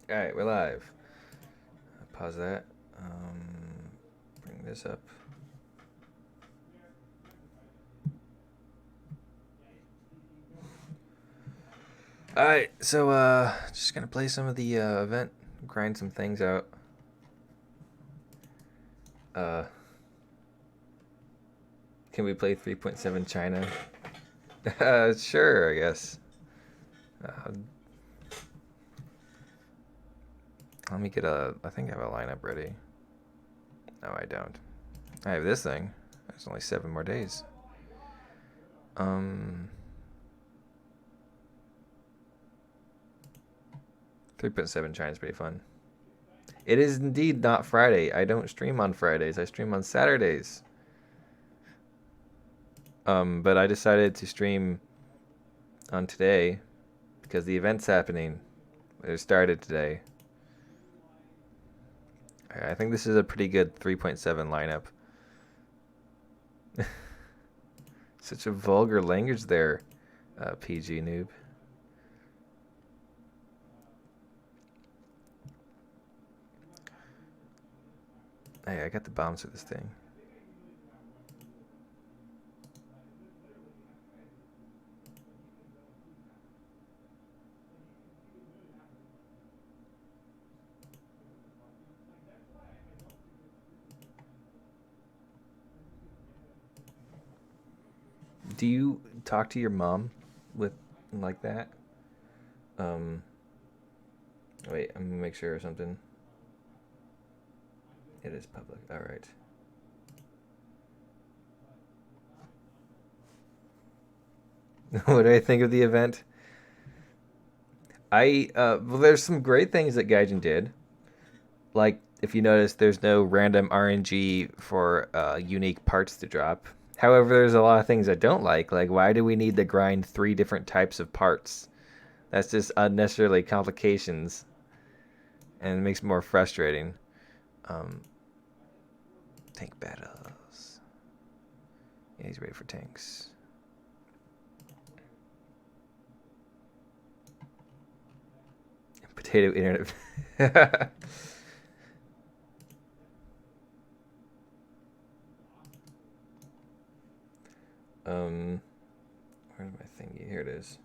Alright, we're live. Pause that. Bring this up. Alright, so just gonna play some of the event, grind some things out. Uh can we play 3.7 China? Sure, I guess. Uh, let me get I think I have a lineup ready. No, I don't. I have this thing. There's only 7 more days. Um 3.7 China is pretty fun. It is indeed not Friday. I don't stream on Fridays. I stream on Saturdays. But I decided to stream on today because the event's happening. It started today. I think this is a pretty good 3.7 lineup. Such a vulgar language there, PG noob. Hey, I got the bombs for this thing. Do you talk to your mom with like that? Um, Wait, I'm gonna make sure or something. It is public. All right. What do I think of the event? Well, there's some great things that Gaijin did. Like, if you notice, there's no random RNG for unique parts to drop. However, there's a lot of things I don't like. Like, why do we need to grind 3 different types of parts? That's just unnecessarily complications, and it makes it more frustrating. Um, Tank battles. Yeah, he's ready for tanks. Potato internet. Where's my thingy? Here it is.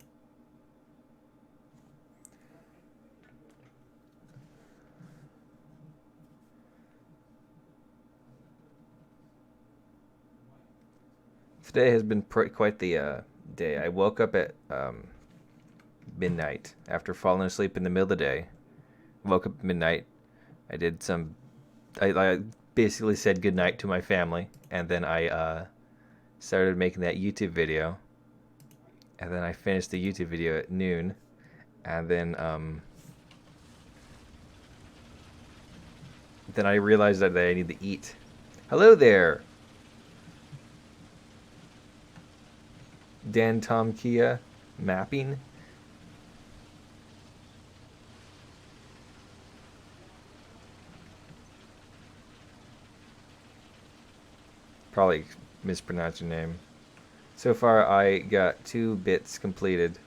Today has been quite the day. I woke up at midnight after falling asleep in the middle of the day. Woke up at midnight. I did some. I basically said goodnight to my family, and then I started making that YouTube video. And then I finished the YouTube video at noon, and then I realized that I need to eat. Hello there, Dan Tom Kia, mapping. Probably mispronounced your name. So far, I got 2 bits completed,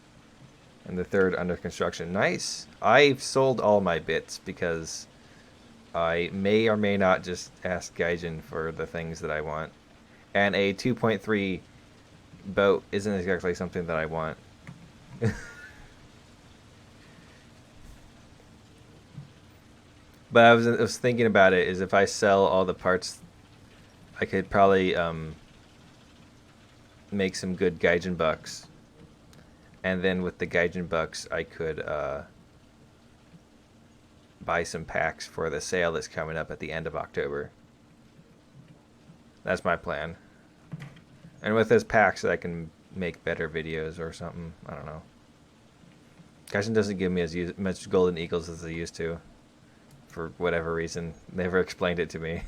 and the 3rd under construction. Nice. I've sold all my bits because I may or may not just ask Gaijin for the things that I want. And a 2.3 boat isn't exactly something that I want. But I was thinking about it, is if I sell all the parts, I could probably make some good Gaijin bucks. And then with the Gaijin bucks, I could buy some packs for the sale that's coming up at the end of October. That's my plan. And with those packs, I can make better videos or something. I don't know. Gaijin doesn't give me as much golden eagles as they used to. For whatever reason. Never explained it to me.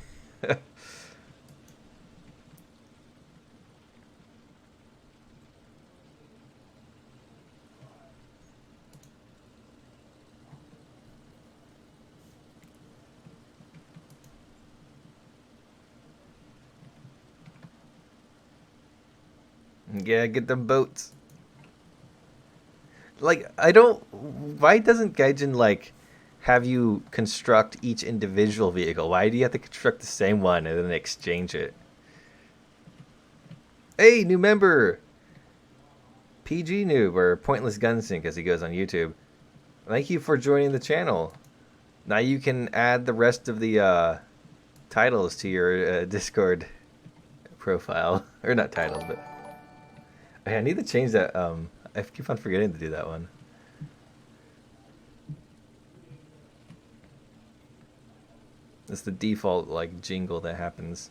Yeah, get them boats. Like, I don't. Why doesn't Gaijin, like, have you construct each individual vehicle? Why do you have to construct the same one and then exchange it? Hey, new member! PG Noob, or Pointless Gunsink as he goes on YouTube. Thank you for joining the channel. Now you can add the rest of the titles to your Discord profile. Or not titles, but... Hey, I need to change that. I keep on forgetting to do that one. It's the default like jingle that happens.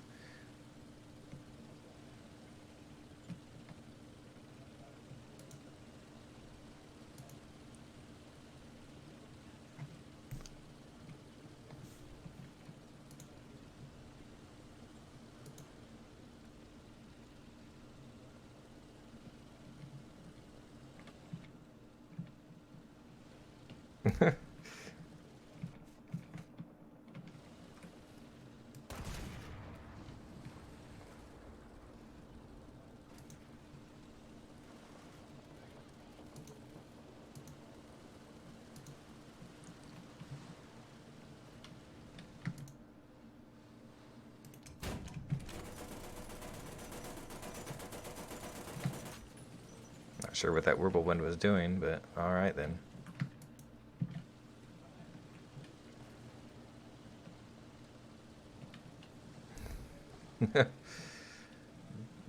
Not sure what that whirlwind was doing, but all right then.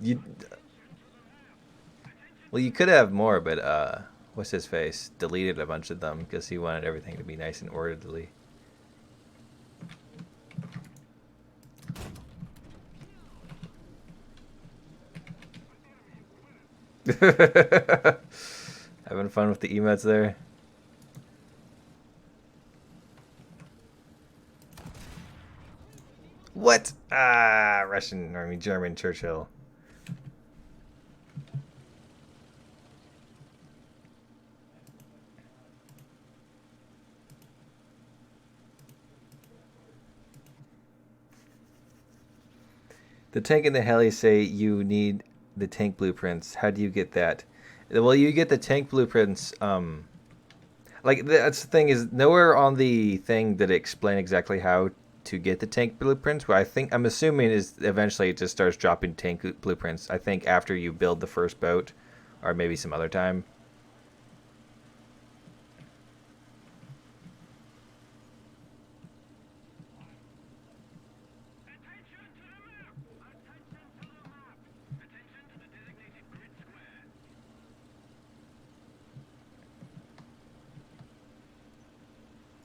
you Well, you could have more, but what's his face deleted a bunch of them because he wanted everything to be nice and orderly. Having fun with the emotes there. What? Ah, Russian, I mean German Churchill. The tank and the heli say you need the tank blueprints. How do you get that? Well, you get the tank blueprints. Like that's the thing is nowhere on the thing did it explain exactly how to get the tank blueprints. But I'm assuming is eventually it just starts dropping tank blueprints. I think after you build the first boat, or maybe some other time.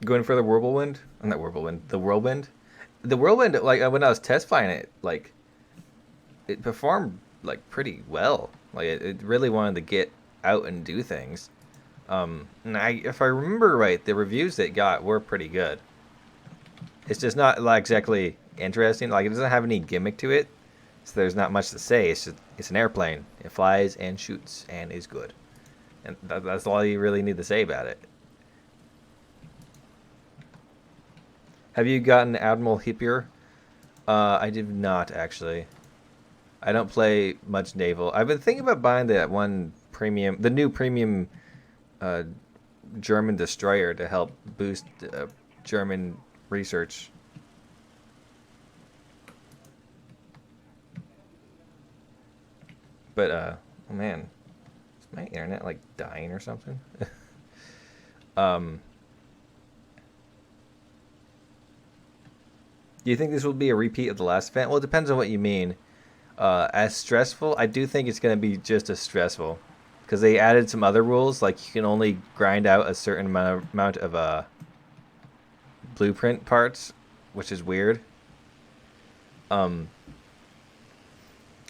Going for the whirlwind? Not whirlwind. The whirlwind. The whirlwind. Like when I was test flying it, like it performed like pretty well. Like it really wanted to get out and do things. And if I remember right, the reviews it got were pretty good. It's just not like exactly interesting. Like it doesn't have any gimmick to it, so there's not much to say. It's an airplane. It flies and shoots and is good, and that's all you really need to say about it. Have you gotten Admiral Hippier? I did not actually. I don't play much naval. I've been thinking about buying that one premium, the new premium uh, German destroyer to help boost German research. But oh man, is my internet like dying or something? um, do you think this will be a repeat of the last event? Well, it depends on what you mean. As stressful, I do think it's going to be just as stressful because they added some other rules, like you can only grind out a certain amount of blueprint parts, which is weird. There's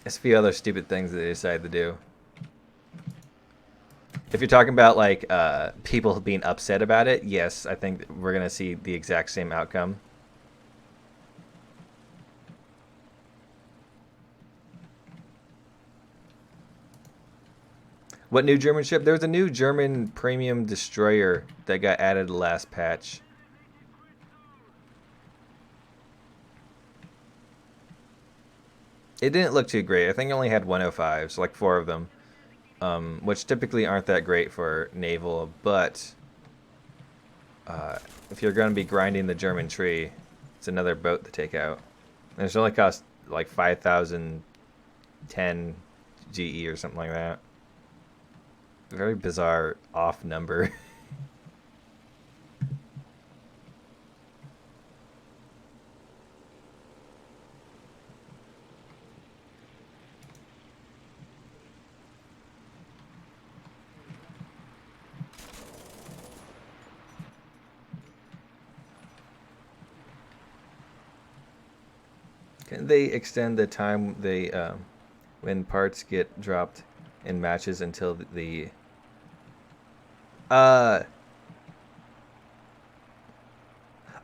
a few other stupid things that they decided to do. If you're talking about like people being upset about it, yes, I think we're gonna see the exact same outcome. What new German ship? There was a new German premium destroyer that got added last patch. It didn't look too great. I think it only had 105s, like 4 of them, which typically aren't that great for naval, but if you're going to be grinding the German tree, it's another boat to take out. And it's only cost like 5,010 GE or something like that. Very bizarre off number. Can they extend the time they when parts get dropped in matches until the uh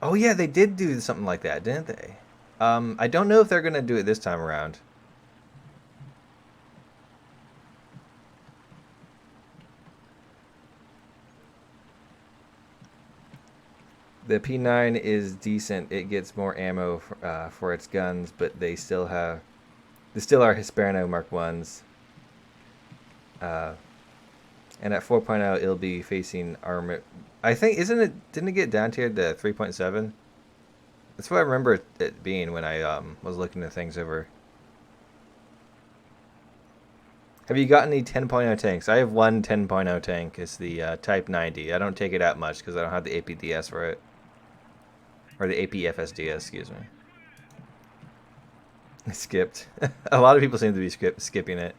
oh yeah, they did do something like that, didn't they? I don't know if they're gonna do it this time around. The P9 is decent. It gets more ammo for its guns, but they still are Hispano Mark Ones. Uh, and at 4.0, it'll be facing armor. I think didn't it get down tiered to 3.7? That's what I remember it being when I was looking at things over. Have you got any 10.0 tanks? I have one 10.0 tank. It's the Type 90. I don't take it out much because I don't have the APDS for it. Or the APFSDS, excuse me. I skipped. A lot of people seem to be skipping it.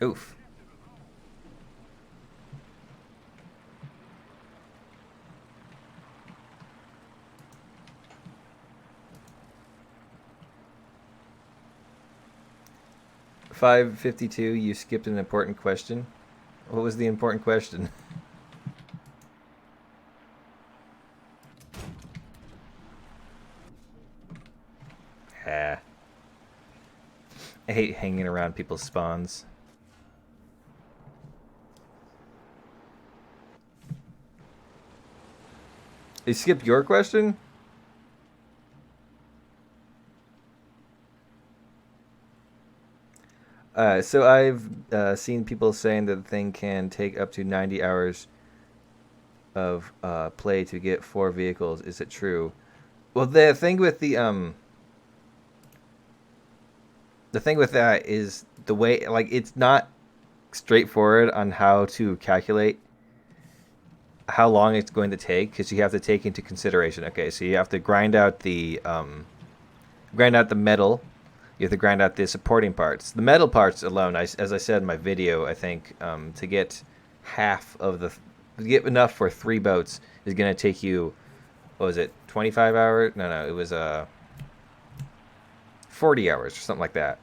Oof. $5.52, you skipped an important question. What was the important question? Ah. I hate hanging around people's spawns. They skipped your question? So I've seen people saying that the thing can take up to 90 hours of play to get 4 vehicles. Is it true? Well, the thing with that is the way, like, it's not straightforward on how to calculate how long it's going to take, because you have to take into consideration. Okay, so you have to grind out the metal. You have to grind out the supporting parts. The metal parts alone, as I said in my video, I think to get to get enough for 3 boats is going to take you, what was it, 25 hours? No, it was 40 hours or something like that.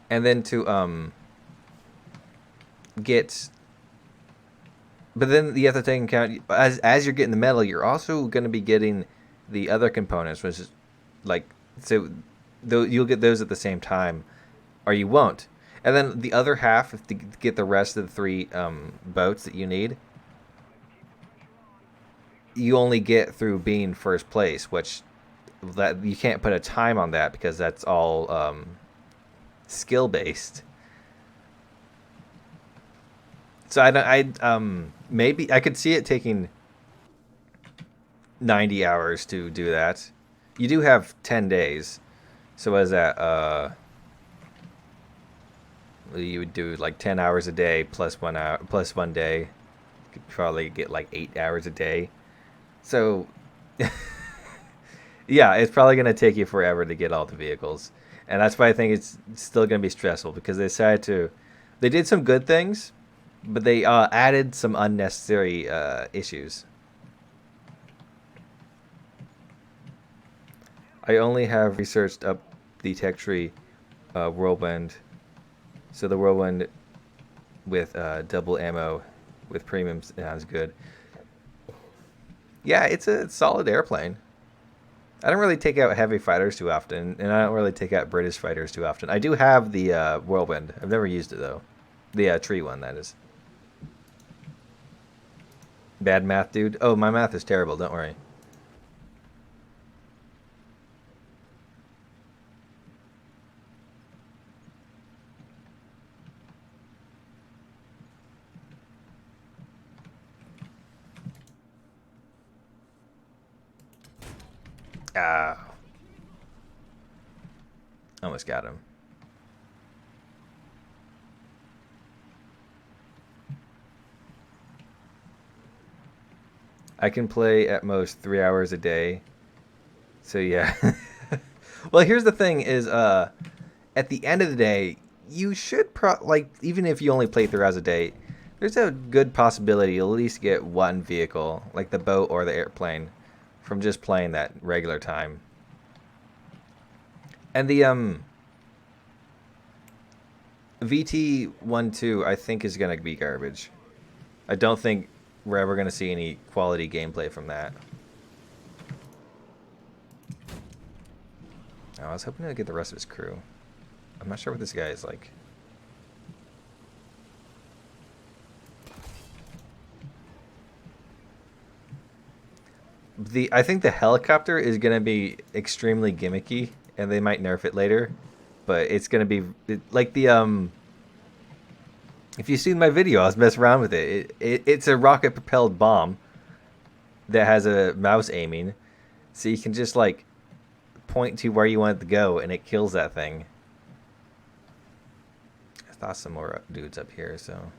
And then to get, but then you have to take into account, as you're getting the metal, you're also going to be getting the other components, which is like, so you'll get those at the same time, or you won't. And then the other half, to get the rest of the 3 boats that you need, you only get through being first place, which that you can't put a time on that because that's all skill based. So maybe I could see it taking 90 hours to do that. You do have 10 days. So what is that? You would do like 10 hours a day plus 1 hour plus 1 day. You could probably get like 8 hours a day. So yeah, it's probably going to take you forever to get all the vehicles. And that's why I think it's still going to be stressful, because they did some good things, but they added some unnecessary issues. I only have researched up the tech tree whirlwind. So the whirlwind with double ammo with premium sounds good. Yeah, it's a solid airplane. I don't really take out heavy fighters too often, and I don't really take out British fighters too often. I do have the whirlwind. I've never used it though. The tree one, that is. Bad math, dude. Oh, my math is terrible. Don't worry. Ah, almost got him. I can play at most 3 hours a day. So yeah. Well, here's the thing: is at the end of the day, you should like even if you only play 3 hours a day, there's a good possibility you'll at least get one vehicle, like the boat or the airplane, from just playing that regular time. And the VT12 I think is gonna be garbage. I don't think we're ever gonna see any quality gameplay from that. Oh, I was hoping to get the rest of his crew. I'm not sure what this guy is like. I think the helicopter is gonna be extremely gimmicky, and they might nerf it later. But it's gonna be like the If you seen my video, I was messing around with it. It's a rocket propelled bomb that has a mouse aiming, so you can just like point to where you want it to go, and it kills that thing. I thought some more dudes up here, so.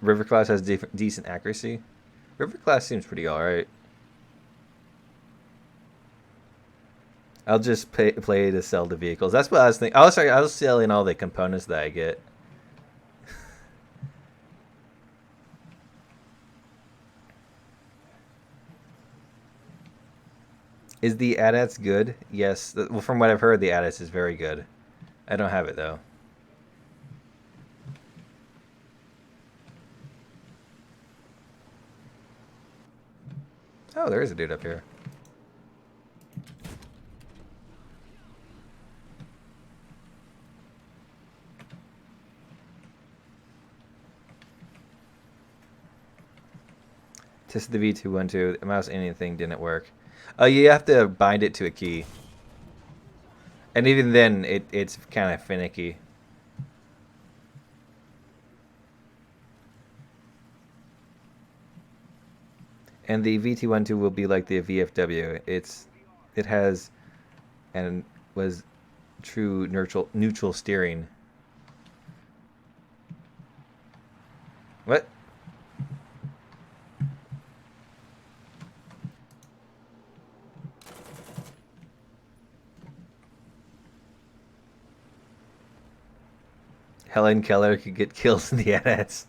River class has decent accuracy. River class seems pretty alright. I'll just play to sell the vehicles. That's what I was thinking. I was selling all the components that I get. Is the ADATS good? Yes. Well, from what I've heard, the ADATS is very good. I don't have it though. Oh, there is a dude up here. Tested the V212. The mouse anything didn't work. You have to bind it to a key. And even then, it's kind of finicky. And the VT12 will be like the VFW. It has and was true neutral steering. What? Helen Keller could get kills in the edits.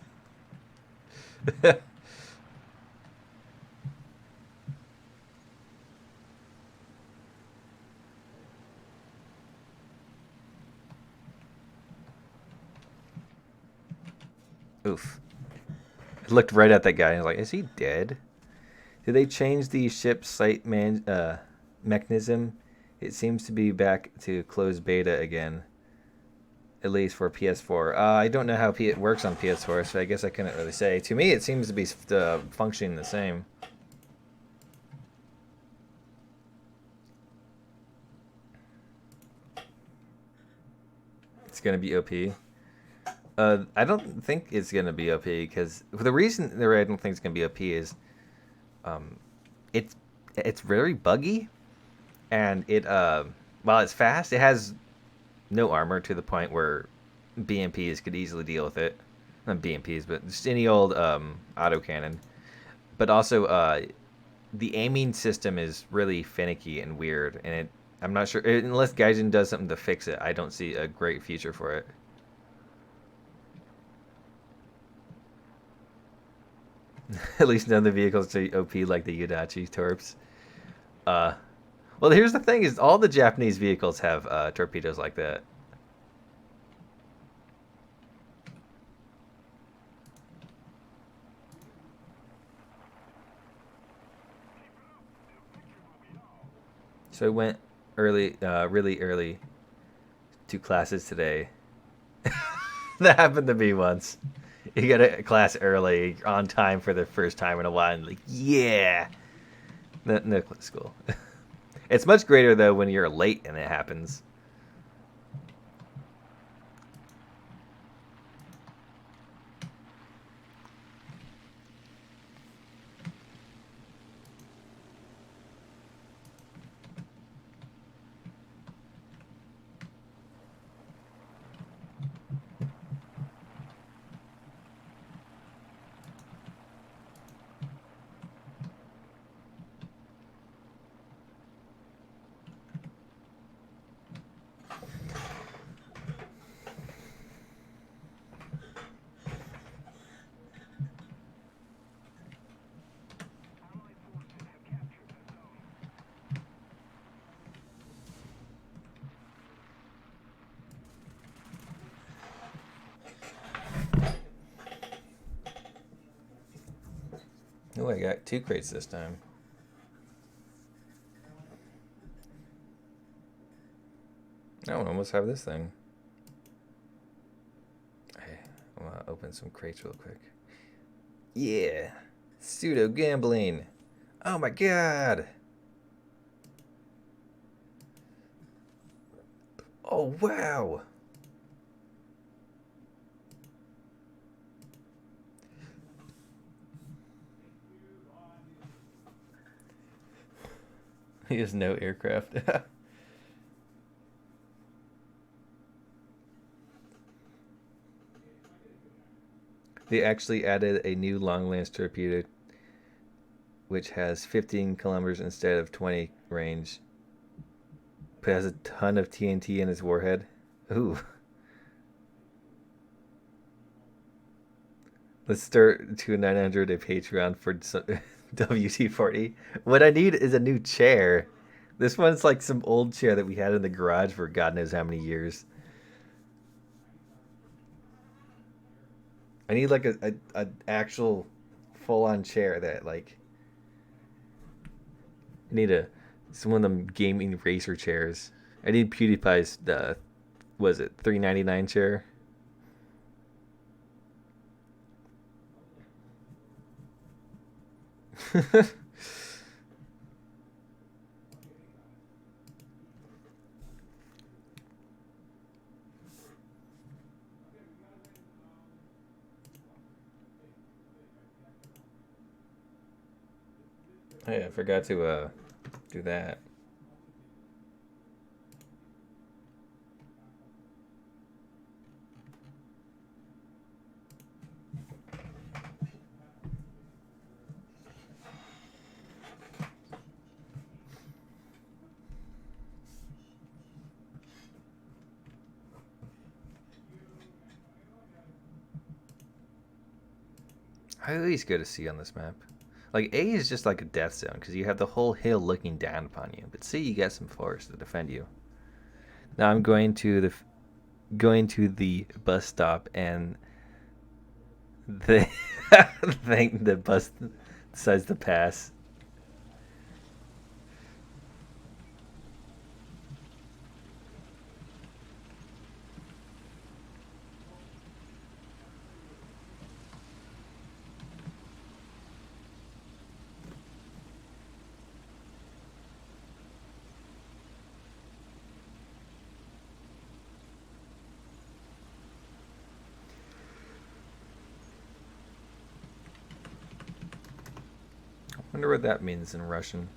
Oof. I looked right at that guy and I was like, is he dead? Did they change the ship sight mechanism? It seems to be back to closed beta again. At least for PS4. I don't know how it works on PS4, so I guess I couldn't really say. To me, it seems to be functioning the same. It's going to be OP. I don't think it's going to be OP, because the reason that I don't think it's going to be OP is it's very buggy, and while it's fast, it has no armor to the point where BMPs could easily deal with it. Not BMPs, but just any old autocannon. But also, the aiming system is really finicky and weird, and I'm not sure, unless Gaijin does something to fix it, I don't see a great future for it. At least none of the vehicles are OP like the Yudachi Torps. Well, here's the thing: is all the Japanese vehicles have torpedoes like that. So I went early, really early, to classes today. That happened to me once. You get a class early, on time for the first time in a while, and like, yeah. No school. It's much greater though when you're late and it happens. Oh, I got 2 crates this time. I almost have this thing. Hey, I'm gonna open some crates real quick. Yeah, pseudo gambling. Oh my god. Oh wow. He has no aircraft. They actually added a new long range torpedo, which has 15 kilometers instead of 20 range, but has a ton of TNT in its warhead. Ooh. Let's start to 900 a Patreon for WT40. What I need is a new chair. This one's like some old chair that we had in the garage for God knows how many years. I need like a actual full on chair that like I need a some of them gaming racer chairs. I need PewDiePie's was it 399 chair? Hey, I forgot to do that. I always go to C on this map. Like A is just like a death zone because you have the whole hill looking down upon you. But C, you get some forest to defend you. Now I'm going to the bus stop and the thing the bus decides to pass. I wonder what that means in Russian.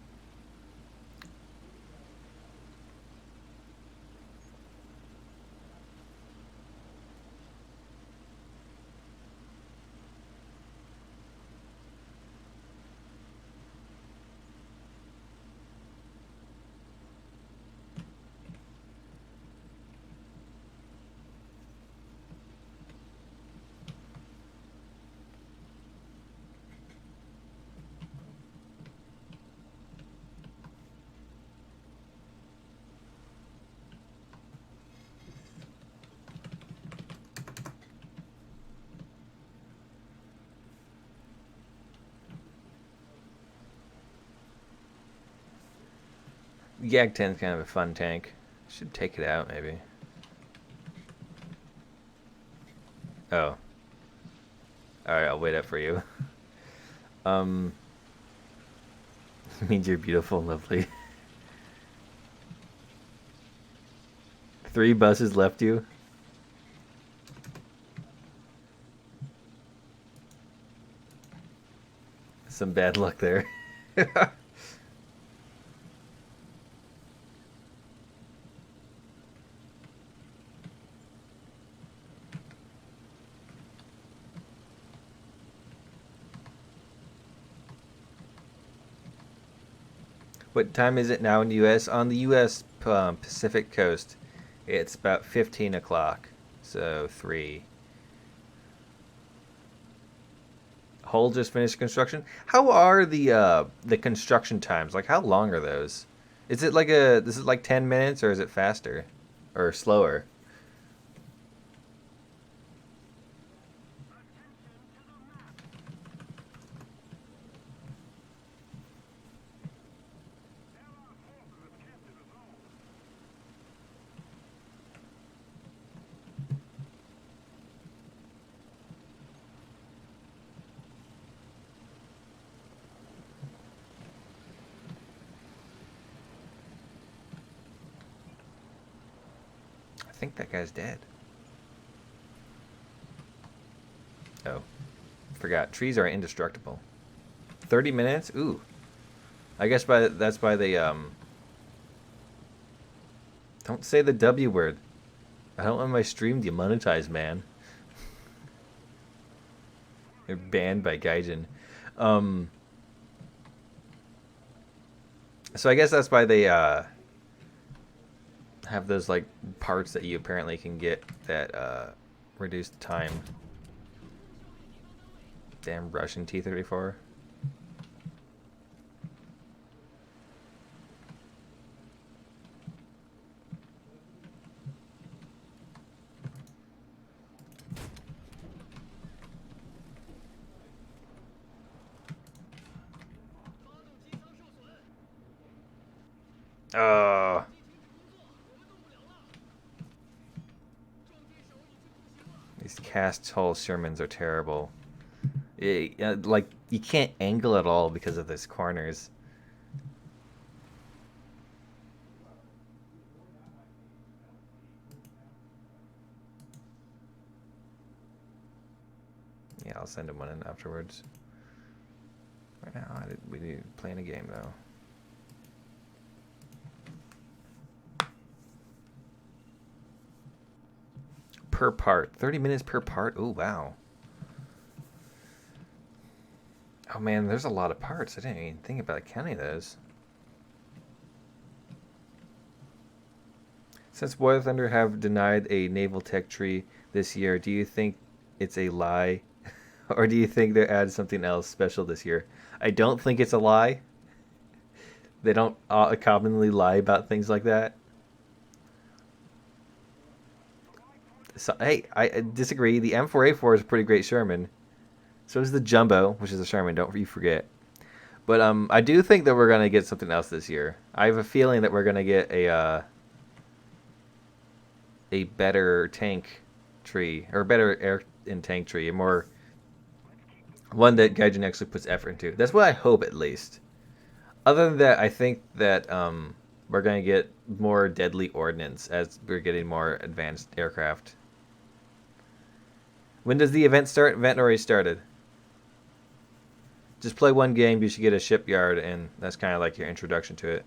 Yag 10 is kind of a fun tank. Should take it out maybe. Oh. Alright, I'll wait up for you. Um means you're beautiful and lovely. 3 buses left you. Some bad luck there. What time is it now in the U.S.? On the U.S. Pacific coast, it's about 15 o'clock. So 3. Hull just finished construction. How are the construction times? Like, how long are those? Is it like 10 minutes or is it faster or slower? think that guy's dead. Oh. Forgot. Trees are indestructible. 30 minutes? Ooh. I guess that's by the, Don't say the W word. I don't want my stream demonetized, man. They're banned by Gaijin. So I guess that's why they have those like parts that you apparently can get that reduce the time. Damn Russian T-34. These cast hull Shermans are terrible. Like, you can't angle at all because of these corners. Yeah, I'll send him one in afterwards. Right now, we need playing a game, though. Per part. 30 minutes per part? Oh, wow. Oh, man, there's a lot of parts. I didn't even think about counting those. Since War Thunder have denied a naval tech tree this year, do you think it's a lie? Or do you think they add something else special this year? I don't think it's a lie. They don't commonly lie about things like that. So, hey, I disagree. The M4A4 is a pretty great Sherman. So is the Jumbo, which is a Sherman. Don't you forget. But I do think that we're gonna get something else this year. I have a feeling that we're gonna get a better tank tree, or a better air and tank tree, a more one that Gaijin actually puts effort into. That's what I hope, at least. Other than that, I think that we're gonna get more deadly ordnance as we're getting more advanced aircraft. When does the event start? Event already started. Just play one game, you should get a shipyard, and that's kind of like your introduction to it.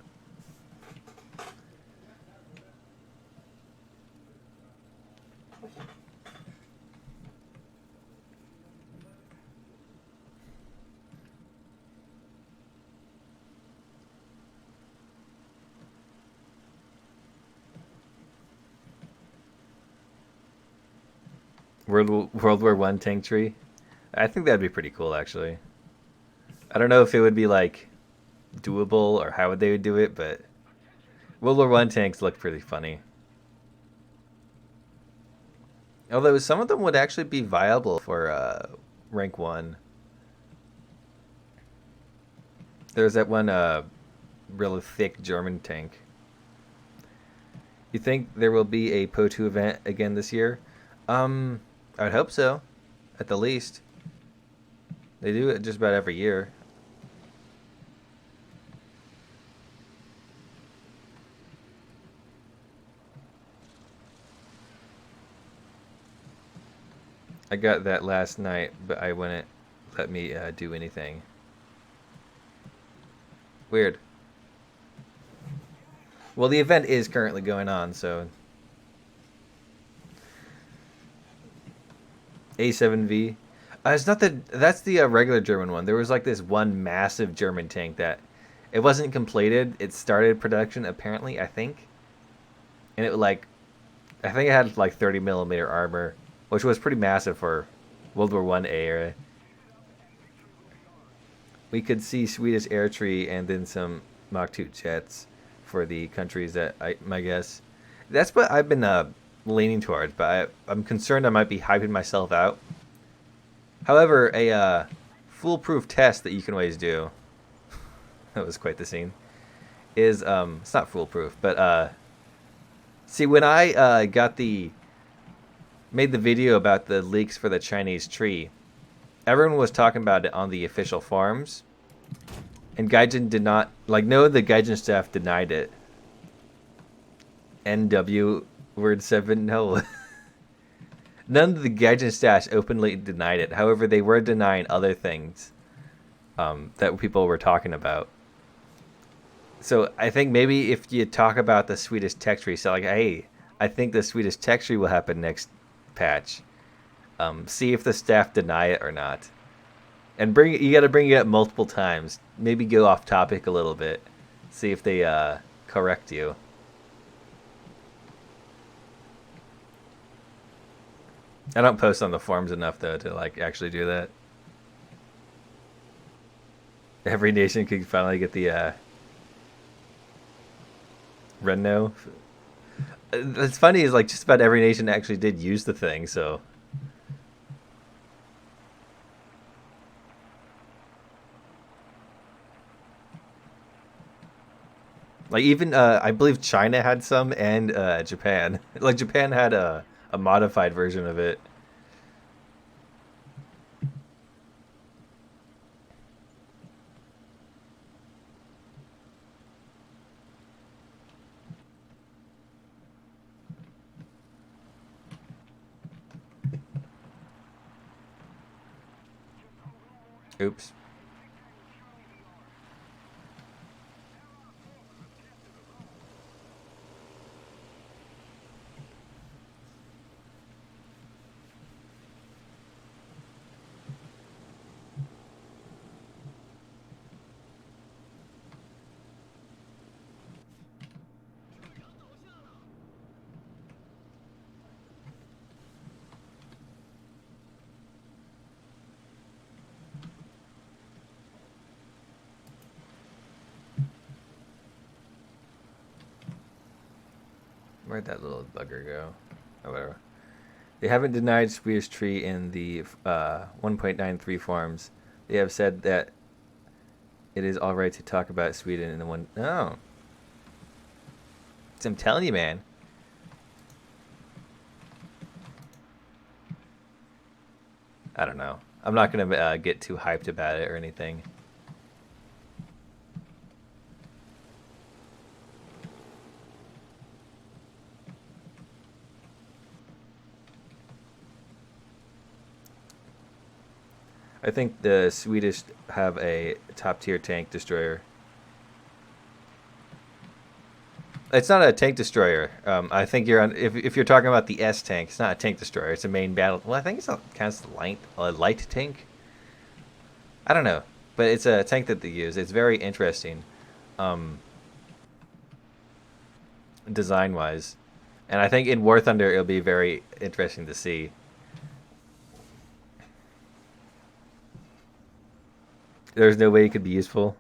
World War One tank tree. I think that'd be pretty cool, actually. I don't know if it would be like doable or how they would do it, but World War One tanks look pretty funny. Although some of them would actually be viable for rank 1. There's that one really thick German tank. You think there will be a Po2 event again this year? I'd hope so, at the least. They do it just about every year. I got that last night, but I wouldn't let me do anything. Weird. Well, the event is currently going on, so... A7V. It's not that's the regular German one. There was like this one massive German tank that it wasn't completed. It started production apparently, I think, and I think it had like 30 millimeter armor, which was pretty massive for World War One era. We could see Swedish air tree and then some Mach 2 jets for the countries that my guess. That's what I've been leaning towards, but I'm concerned I might be hyping myself out. However, a foolproof test that you can always do, that was quite the scene, is, it's not foolproof, but, see, when I made the video about the leaks for the Chinese tree, everyone was talking about it on the official forums, and Gaijin did not, the Gaijin staff denied it. NW Word 7, no. None of the Gaijin stash openly denied it. However, they were denying other things that people were talking about. So I think maybe if you talk about the Swedish tech tree, so like, hey, I think the Swedish tech tree will happen next patch. See if the staff deny it or not, and you got to bring it up multiple times. Maybe go off topic a little bit. See if they correct you. I don't post on the forums enough though to like actually do that. Every nation could finally get the Renno. It's funny is like just about every nation actually did use the thing, so like even I believe China had some and Japan. Like Japan had a modified version of it. Oops. Where'd that little bugger go? Oh, whatever. They haven't denied Swedish Tree in the 1.93 forums. They have said that it is all right to talk about Sweden in the one. Oh, so I'm telling you, man. I don't know. I'm not gonna get too hyped about it or anything. I think the Swedish have a top tier tank destroyer. It's not a tank destroyer. I think you're on. If you're talking about the S tank, it's not a tank destroyer. It's a main battle. Well, I think it's kind of a light tank. I don't know, but it's a tank that they use. It's very interesting, design wise, and I think in War Thunder it'll be very interesting to see. There's no way it could be useful.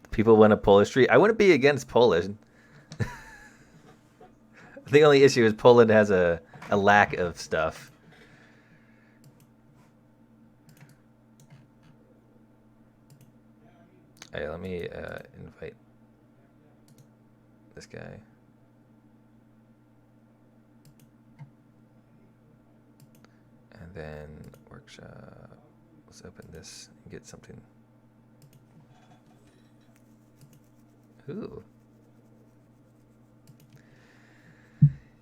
People want a Polish tree. I wouldn't be against Poland. The only issue is Poland has a lack of stuff. Hey, let me invite this guy. And then workshop. Let's open this and get something. Ooh.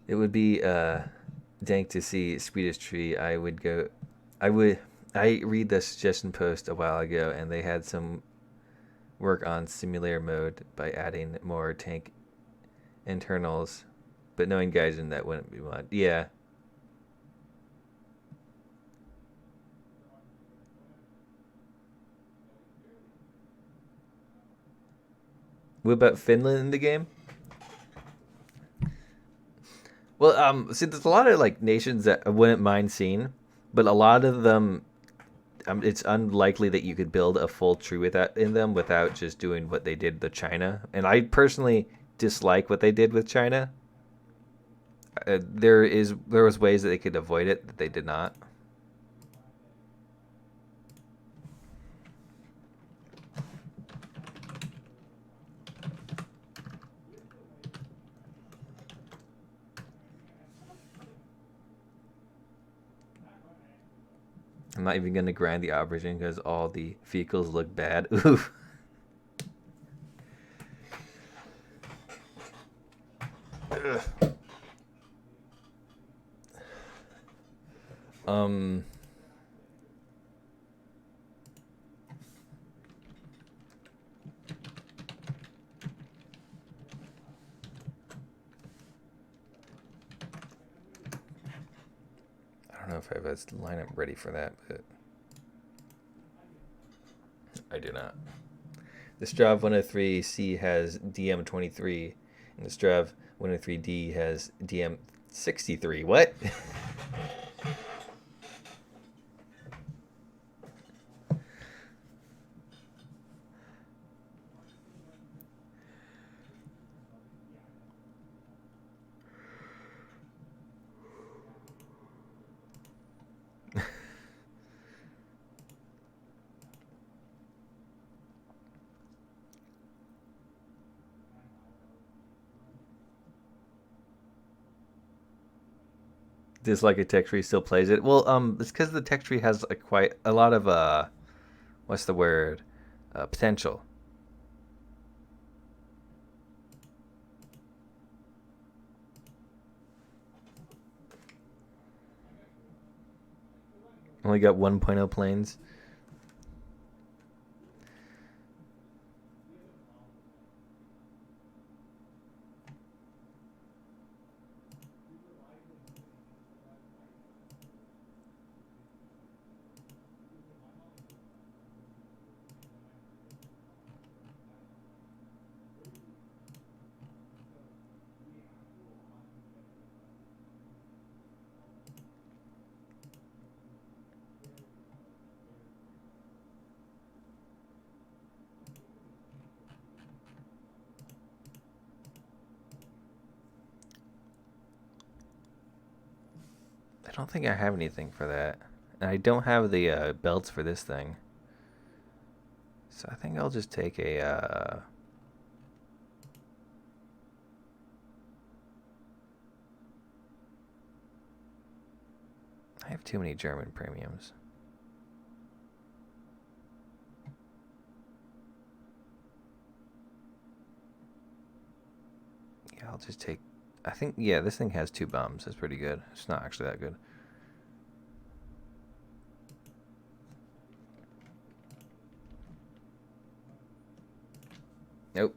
It would be dank to see Swedish Tree. I read the suggestion post a while ago and they had some work on simulator mode by adding more tank internals. But knowing Gaijin, that wouldn't be mod. Yeah. What about Finland in the game? Well, see, there's a lot of like nations that I wouldn't mind seeing, but a lot of them, it's unlikely that you could build a full tree with that in them without just doing what they did to China. And I personally dislike what they did with China. There was ways that they could avoid it that they did not. I'm not even gonna grind the aubergine because all the vehicles look bad. Oof. Um, I don't know if I have a lineup ready for that, but I do not. The Strav 103C has DM23, and the Strav 103D has DM63. What? Dislike a tech tree still plays it. Well, it's because the tech tree has quite a lot of what's the word? Potential. Only got 1.0 planes. I don't think I have anything for that. And I don't have the belts for this thing. So I think I'll just take a... I have too many German premiums. Yeah, I'll just take... I think, yeah, this thing has 2 bombs. That's pretty good. It's not actually that good. Nope.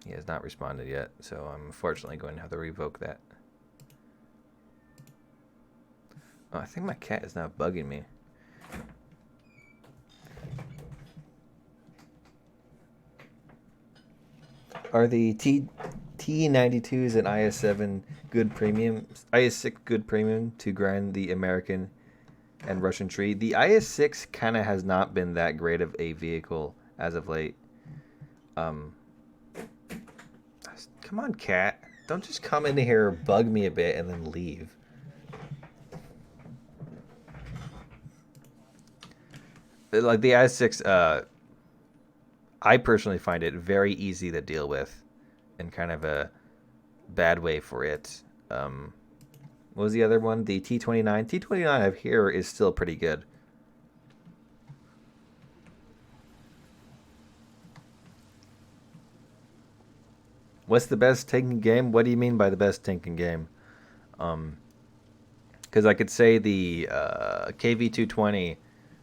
He has not responded yet, so I'm unfortunately going to have to revoke that. Oh, I think my cat is now bugging me. Are the T92s and IS7 good premium? IS6 good premium to grind the American and Russian tree? The IS6 kind of has not been that great of a vehicle as of late. Come on, cat. Don't just come in here, bug me a bit, and then leave. Like the IS6, I personally find it very easy to deal with, and kind of a bad way for it. What was the other one? The T29. T29 I have here is still pretty good. What's the best tanking game? What do you mean by the best tanking game? Because I could say the KV220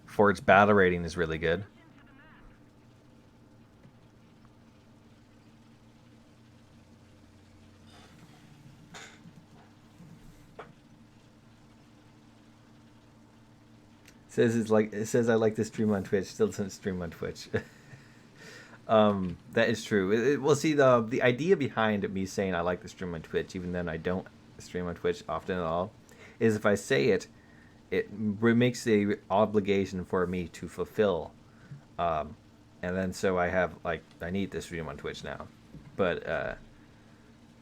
for its battle rating is really good. It says I like to stream on Twitch. Still doesn't stream on Twitch. That is true. Well, see the idea behind me saying I like to stream on Twitch, even then I don't stream on Twitch often at all, is if I say it, it makes a obligation for me to fulfill, and then so I have I need to stream on Twitch now, but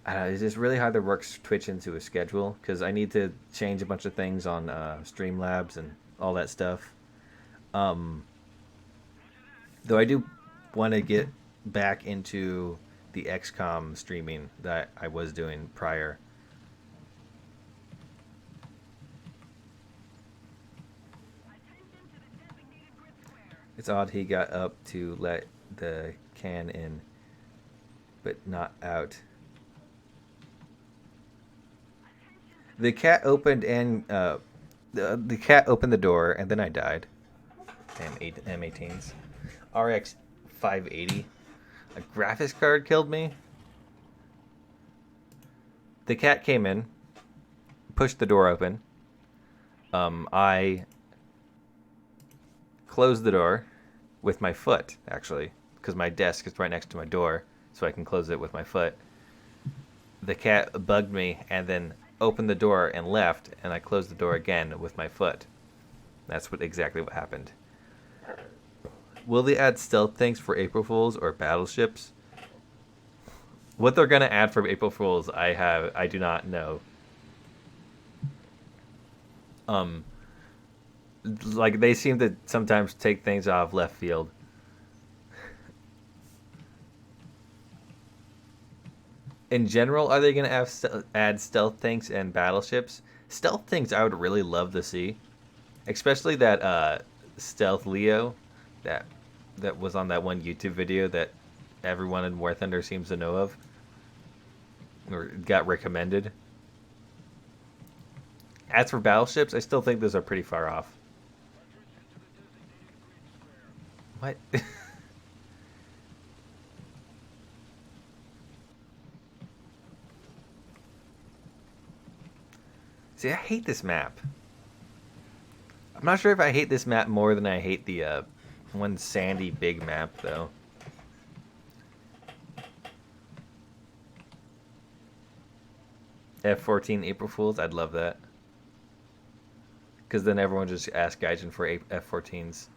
it's just really hard to work Twitch into a schedule because I need to change a bunch of things on Streamlabs and all that stuff. Um, though I do want to get back into the XCOM streaming that I was doing prior. It's odd he got up to let the can in, but not out. The cat opened and the cat opened the door, and then I died. Damn, M18s. RX 580. A graphics card killed me. The cat came in, pushed the door open. I closed the door with my foot, actually, because my desk is right next to my door, so I can close it with my foot. The cat bugged me and then opened the door and left, and I closed the door again with my foot. That's exactly what happened. Will they add stealth tanks for April Fools or battleships? What they're gonna add for April Fools, I do not know. Like they seem to sometimes take things off left field. In general, are they gonna add stealth tanks and battleships? Stealth tanks, I would really love to see, especially that stealth Leo, that was on that one YouTube video that everyone in War Thunder seems to know of, or got recommended. As for battleships, I still think those are pretty far off. What? See, I hate this map. I'm not sure if I hate this map more than I hate the one sandy big map, though. F-14 April Fools, I'd love that. Because then everyone just asks Gaijin for F-14s.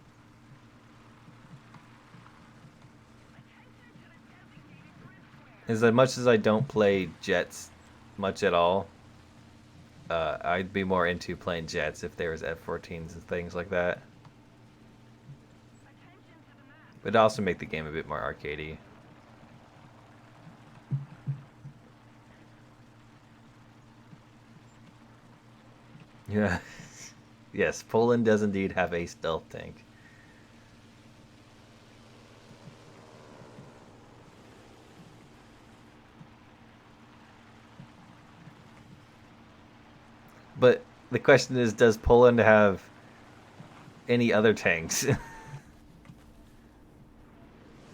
As much as I don't play jets much at all, I'd be more into playing jets if there was F-14s and things like that. But it'd also make the game a bit more arcadey. Yeah. Yes, Poland does indeed have a stealth tank. But the question is, does Poland have any other tanks?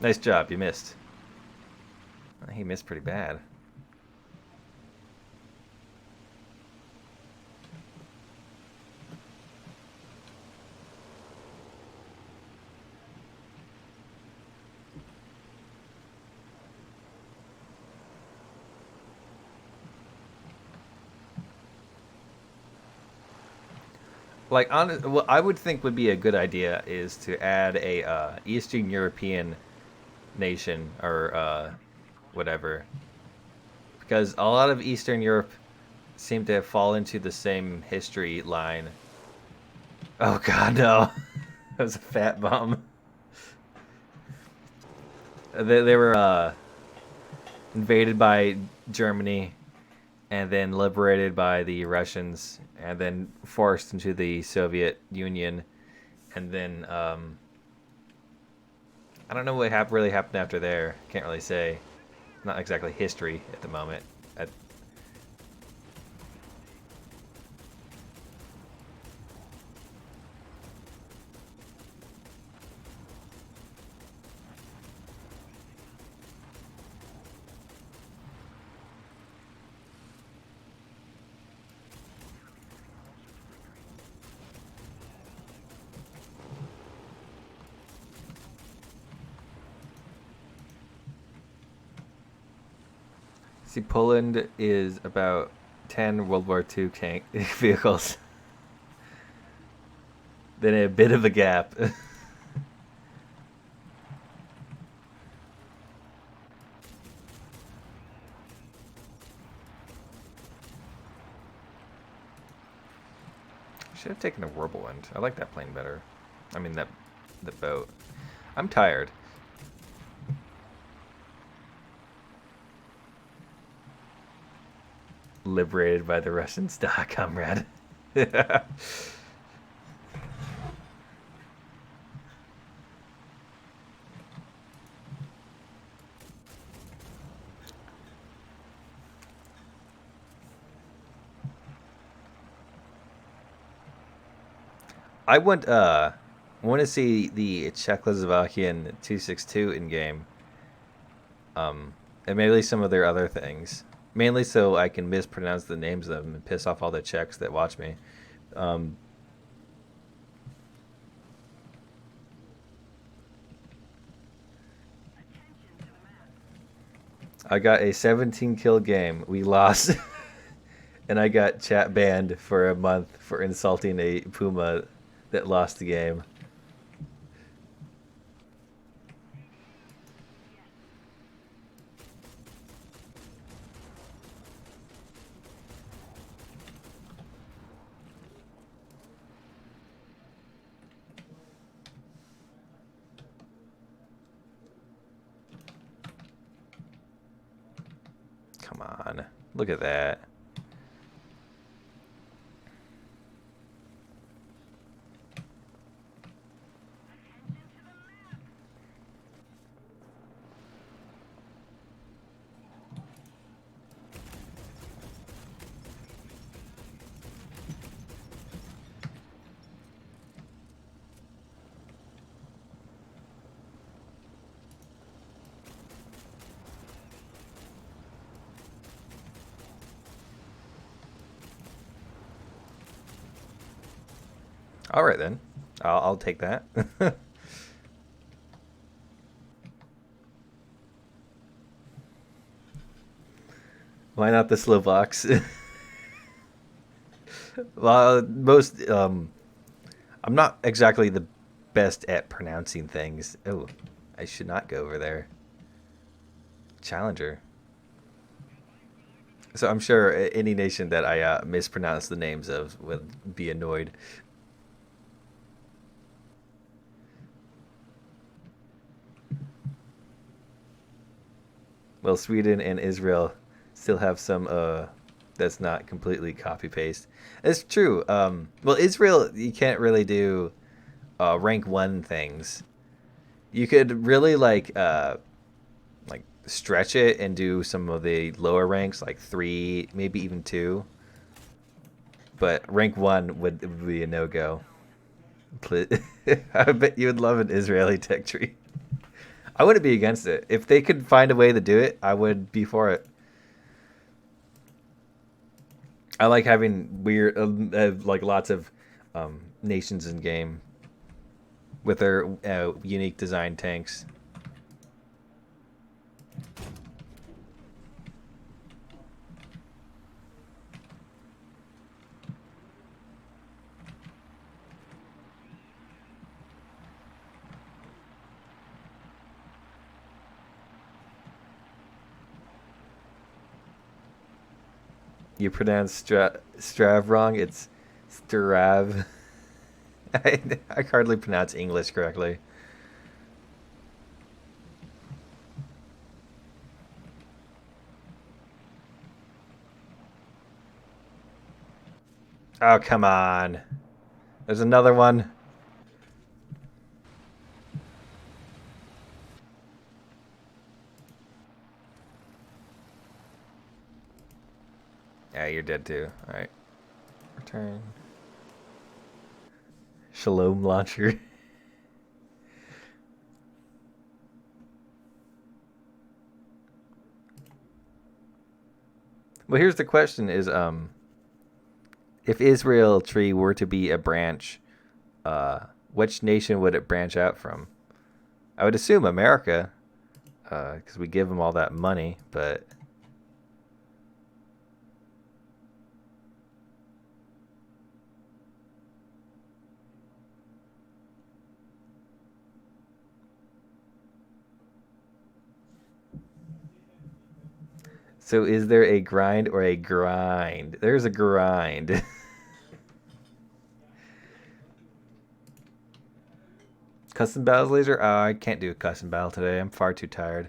Nice job, you missed. He missed pretty bad. Like, what I would think would be a good idea is to add a Eastern European nation or whatever, because a lot of Eastern Europe seem to fall into the same history line. Oh God, no! That was a fat bomb. They were invaded by Germany, and then liberated by the Russians, and then forced into the Soviet Union, and then I don't know what really happened after there. Can't really say. Not exactly history at the moment. See, Poland is about 10 World War II tank vehicles. Then a bit of a gap. Should have taken a Whirlwind. I like that plane better. I mean, the boat. I'm tired. Liberated by the Russians. Comrade. I want to see the Czechoslovakian 262 in game. And maybe some of their other things. Mainly so I can mispronounce the names of them and piss off all the Czechs that watch me. Um, I got a 17 kill game. We lost, and I got chat banned for a month for insulting a Puma that lost the game. Come on, look at that. All right then, I'll take that. Why not the Slovaks? Well, I'm not exactly the best at pronouncing things. Oh, I should not go over there. Challenger. So I'm sure any nation that I mispronounce the names of would be annoyed. Well, Sweden and Israel still have some that's not completely copy paste. It's true. Well, Israel you can't really do rank one things. You could really like stretch it and do some of the lower ranks like 3, maybe even 2. But rank 1 would be a no go. I bet you would love an Israeli tech tree. I wouldn't be against it. If they could find a way to do it, I would be for it. I like having weird, like lots of nations in game with their unique design tanks. You pronounce Strav wrong. It's Strav. I hardly pronounce English correctly. Oh, come on. There's another one. Yeah, you're dead too. All right. Return. Shalom launcher. Well, here's the question: Is if Israel tree were to be a branch, which nation would it branch out from? I would assume America, because we give them all that money. But so, is there a grind or a grind? There's a grind. Custom battles laser? Oh, I can't do a custom battle today. I'm far too tired.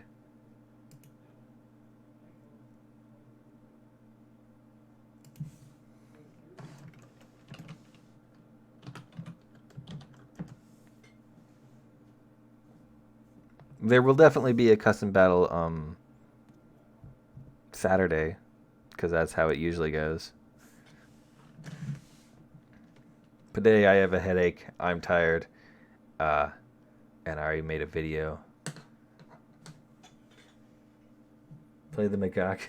There will definitely be a custom battle Saturday, because that's how it usually goes. Today I have a headache. I'm tired. And I already made a video. Play the macaque.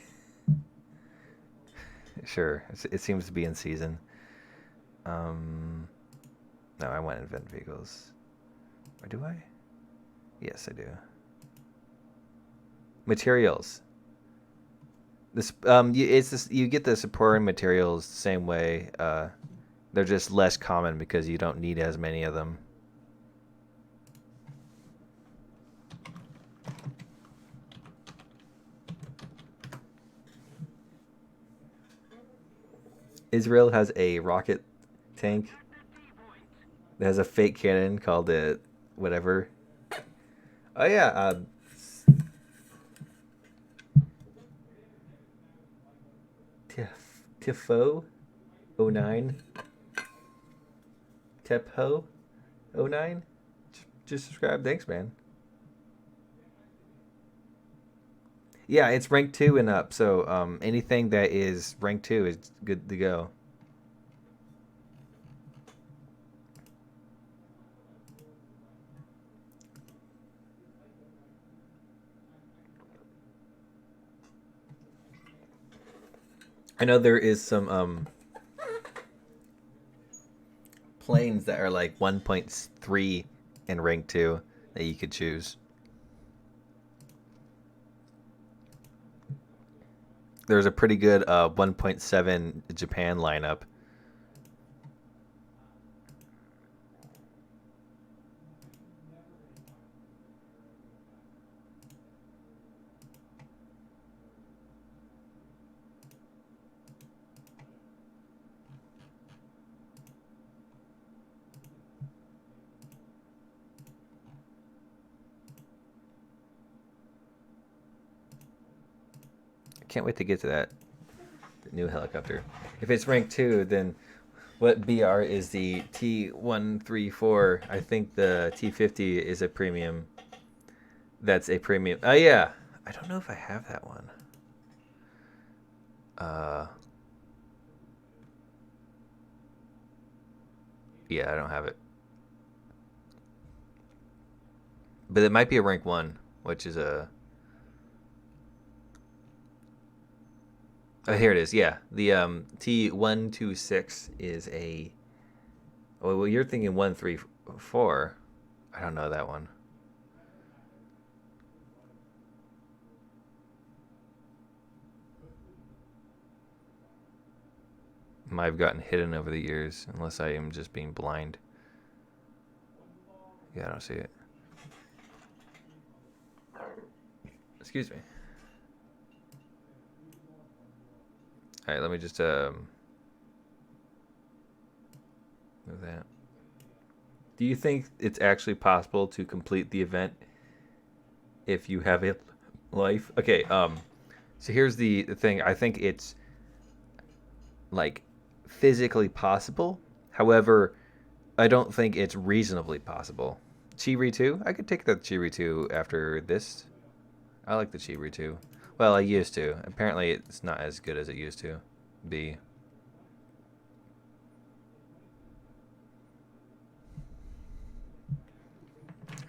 Sure, it seems to be in season. No, I want to invent vehicles. Or do I? Yes, I do. Materials. This it's this, you get the supporting materials the same way. They're just less common because you don't need as many of them. Israel has a rocket tank that has a fake cannon called it whatever. Oh yeah, Tifo 09. Tepho 09. Just subscribe. Thanks, man. Yeah, it's rank 2 and up, so anything that is rank 2 is good to go. I know there is some planes that are like 1.3 in rank 2 that you could choose. There's a pretty good 1.7 Japan lineup. Can't wait to get to that new helicopter. If it's rank 2, then what BR is the T134? I think the T50 is a premium. That's a premium. Oh yeah, I don't know if I have that one. Yeah, I don't have it. But it might be a rank 1, which is a... Oh, here it is. Yeah, the T126 is a... Oh, well, you're thinking 134. I don't know that one. Might have gotten hidden over the years, unless I am just being blind. Yeah, I don't see it. Excuse me. All right, let me just move that. Do you think it's actually possible to complete the event if you have a life? Okay, so here's the thing. I think it's like physically possible. However, I don't think it's reasonably possible. Chiri 2? I could take the Chiri 2 after this. I like the Chiri 2. Well, I used to. Apparently, it's not as good as it used to be.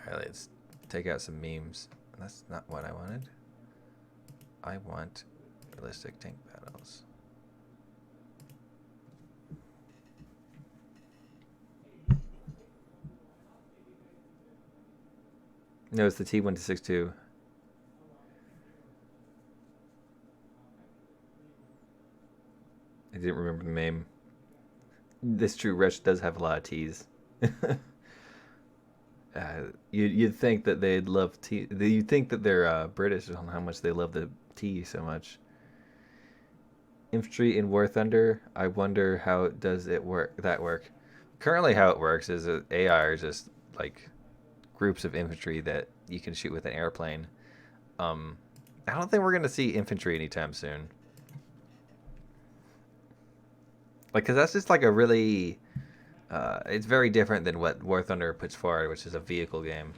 Alright, let's take out some memes. That's not what I wanted. I want realistic tank battles. No, it's the T162. I didn't remember the name. This true Rush does have a lot of T's. You'd think that they'd love tea. You'd think that they're British on how much they love the tea so much. Infantry in War Thunder. I wonder how does it work? That work. Currently, how it works is that AI are just like groups of infantry that you can shoot with an airplane. I don't think we're gonna see infantry anytime soon. Like, cause that's just like a really. It's very different than what War Thunder puts forward, which is a vehicle game.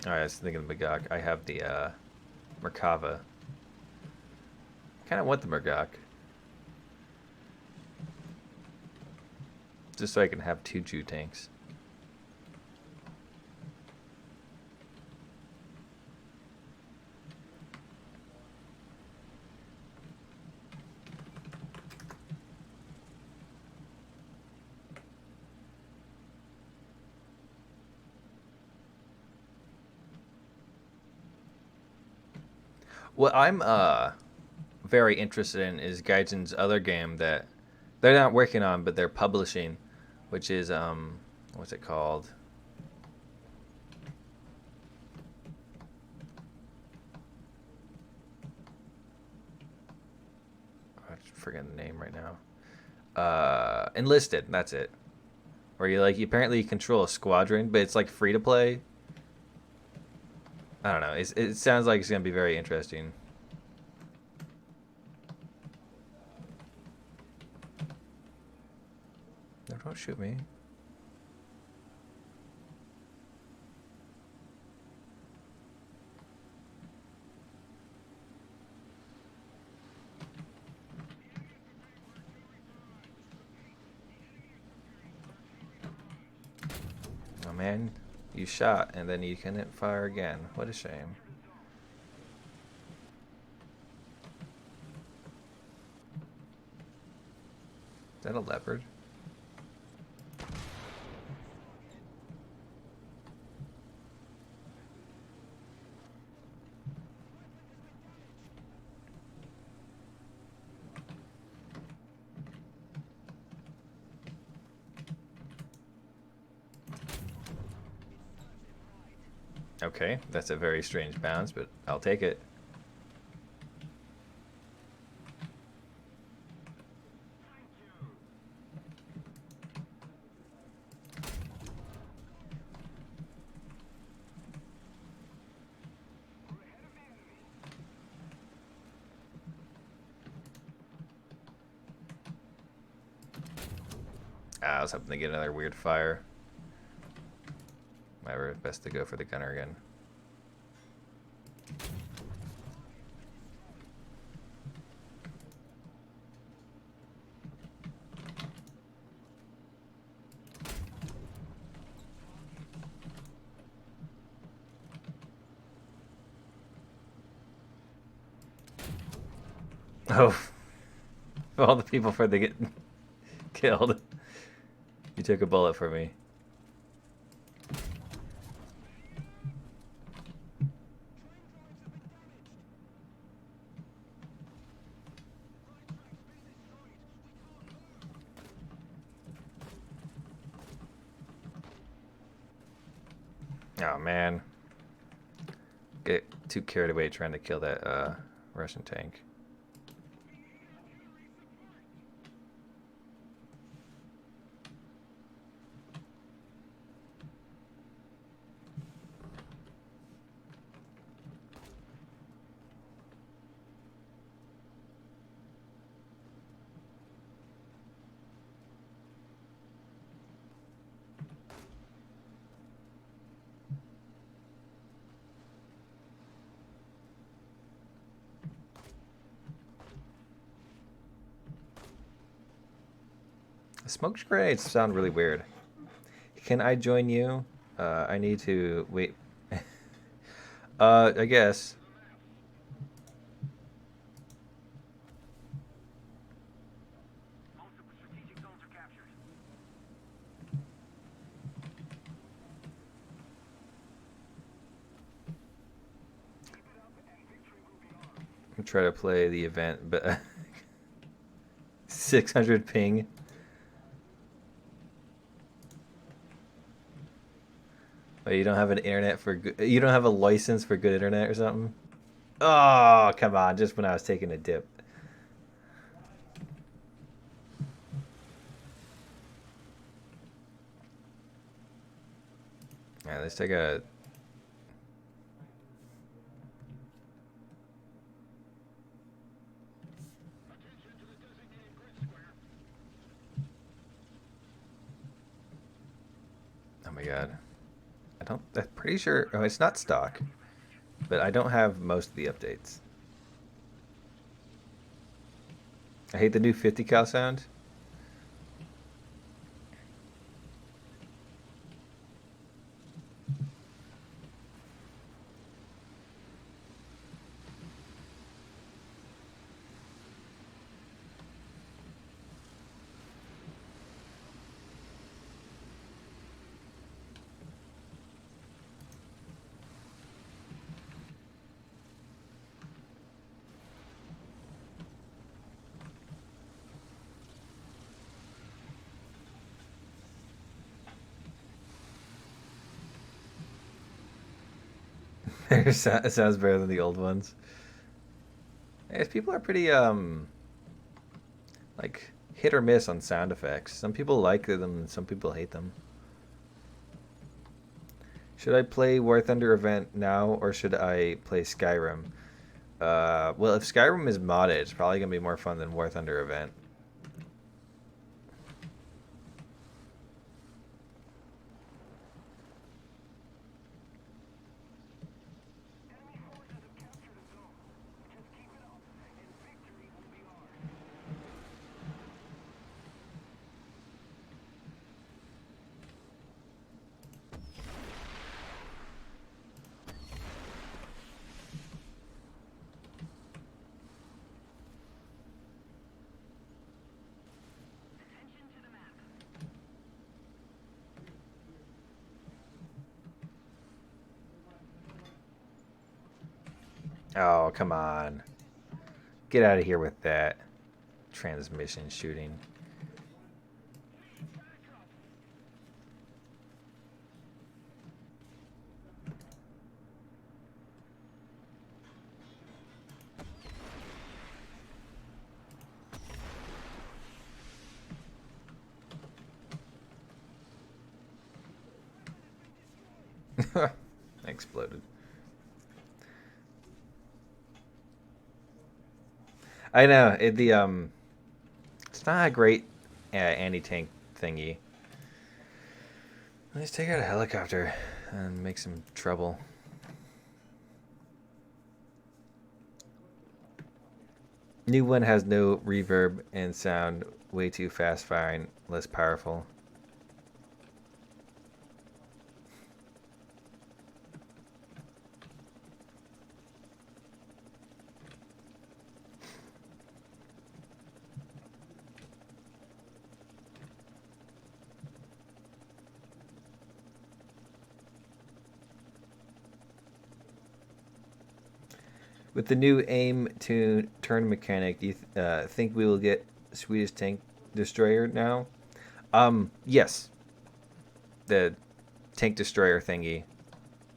Alright, I was thinking of Magok. I have the Merkava. Kind of want the Mergok. Just so I can have 2 Jew tanks. What I'm very interested in is Gaijin's other game that they're not working on, but they're publishing, which is what's it called? I forget the name right now. Enlisted. That's it. Where you apparently control a squadron, but it's like free to play. I don't know. It sounds like it's gonna be very interesting. No, don't shoot me. Oh man, you shot and then you couldn't fire again. What a shame. Is that a leopard? Okay, that's a very strange bounce, but I'll take it. I was hoping to get another weird fire. Whatever, best to go for the gunner again. Oh, all the people for the get killed. You took a bullet for me. Oh man. Get too carried away trying to kill that Russian tank. Smoke grenades sound really weird. Can I join you? I need to wait. I guess. I'm trying to play the event, but 600 ping. Oh, you don't have an internet for good, you don't have a license for good internet or something? Oh, come on, just when I was taking a dip. Yeah, let's take a... Oh my god. I'm pretty sure. Oh, it's not stock, but I don't have most of the updates. I hate the new 50 cal sound. It sounds better than the old ones. I guess people are pretty like hit or miss on sound effects. Some people like them, and some people hate them. Should I play War Thunder event now, or should I play Skyrim? Well, if Skyrim is modded, it's probably gonna be more fun than War Thunder event. Oh, come on. Get out of here with that transmission shooting. Exploded. I know it's not a great anti-tank thingy. Let's take out a helicopter and make some trouble. New one has no reverb and sound, way too fast firing, less powerful. With the new aim to turn mechanic, do you think we will get Swedish tank destroyer now? Yes. The tank destroyer thingy.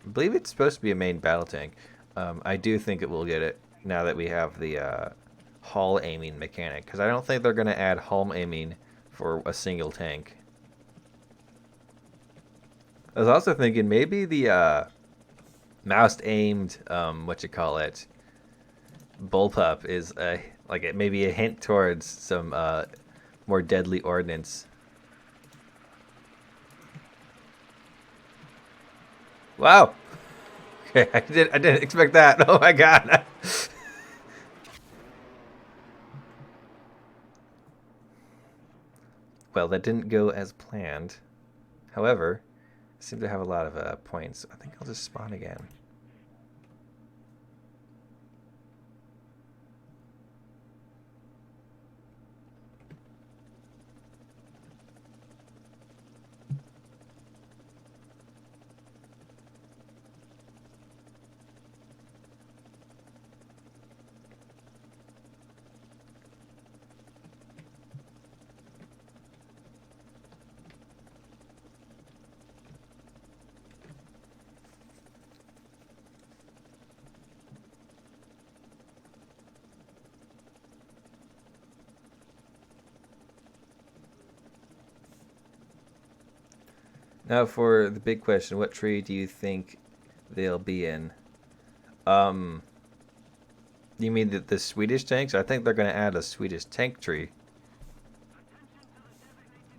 I believe it's supposed to be a main battle tank. I do think it will get it now that we have the hull aiming mechanic, because I don't think they're going to add hull aiming for a single tank. I was also thinking maybe the mouse aimed, bullpup is maybe a hint towards some more deadly ordnance. Wow. Okay, I didn't expect that. Oh my god. Well, that didn't go as planned. However, I seem to have a lot of points. I think I'll just spawn again. Now for the big question, what tree do you think they'll be in? Um, you mean the Swedish tanks? I think they're going to add a Swedish tank tree.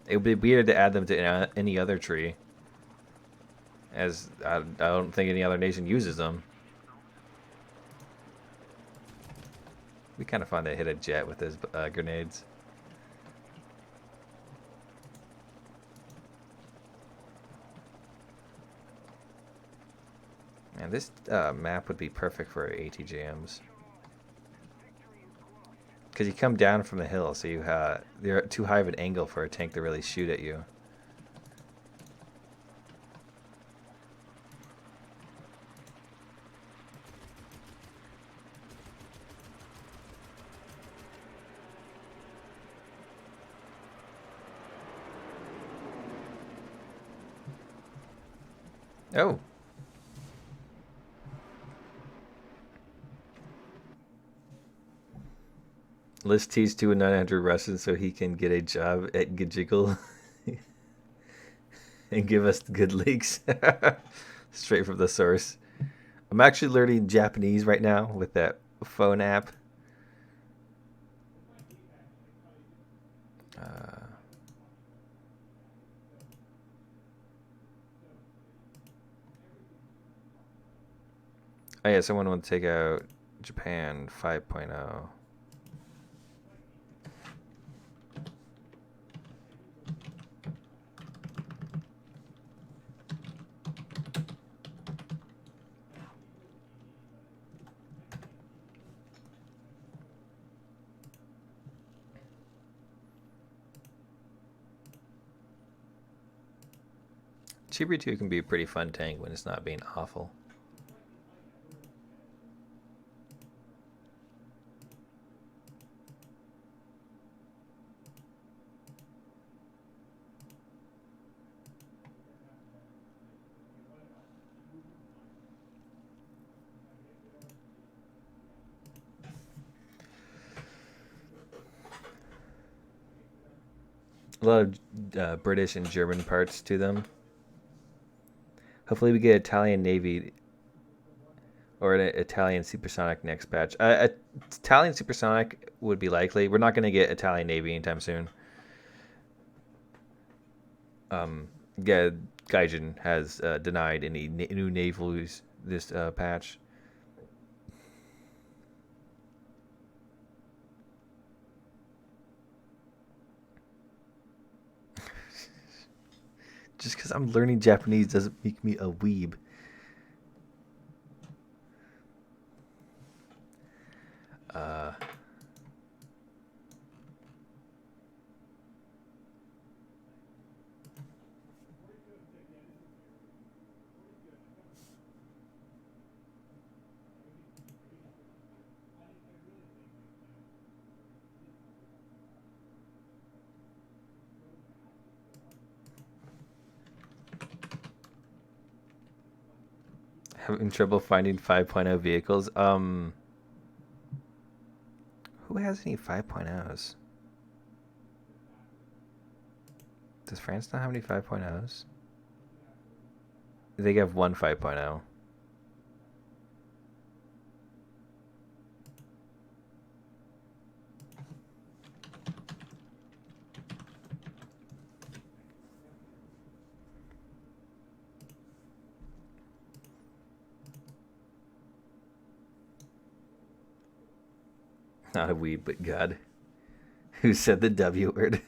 It would be weird to add them to any other tree. as I don't think any other nation uses them. It'd be kind of fun to hit a jet with his grenades. Man, this map would be perfect for ATJMs. Because you come down from the hill, so you're too high of an angle for a tank to really shoot at you. Oh. Let's teach to a 900 Russian so he can get a job at Gajiggle and give us good leaks. Straight from the source. I'm actually learning Japanese right now with that phone app. Oh yeah, someone want to take out Japan 5.0. Chibi 2 can be a pretty fun tank when it's not being awful. A lot of British and German parts to them. Hopefully we get Italian Navy or an Italian Supersonic next patch. Italian Supersonic would be likely. We're not going to get Italian Navy anytime soon. Yeah, Gaijin has denied any new navals this patch. Just because I'm learning Japanese doesn't make me a weeb. Having trouble finding 5.0 vehicles. Who has any 5.0s? Does France not have any 5.0s? They have one 5.0. Not a weeb, but God. Who said the W word?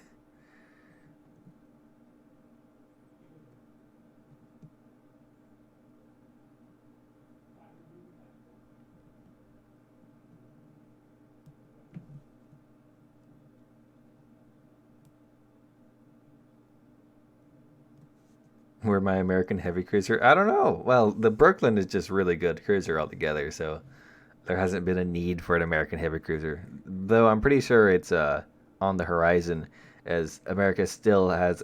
Where my American heavy cruiser? I don't know. Well, the Brooklyn is just really good cruiser altogether, so there hasn't been a need for an American heavy cruiser. Though I'm pretty sure it's on the horizon, as America still has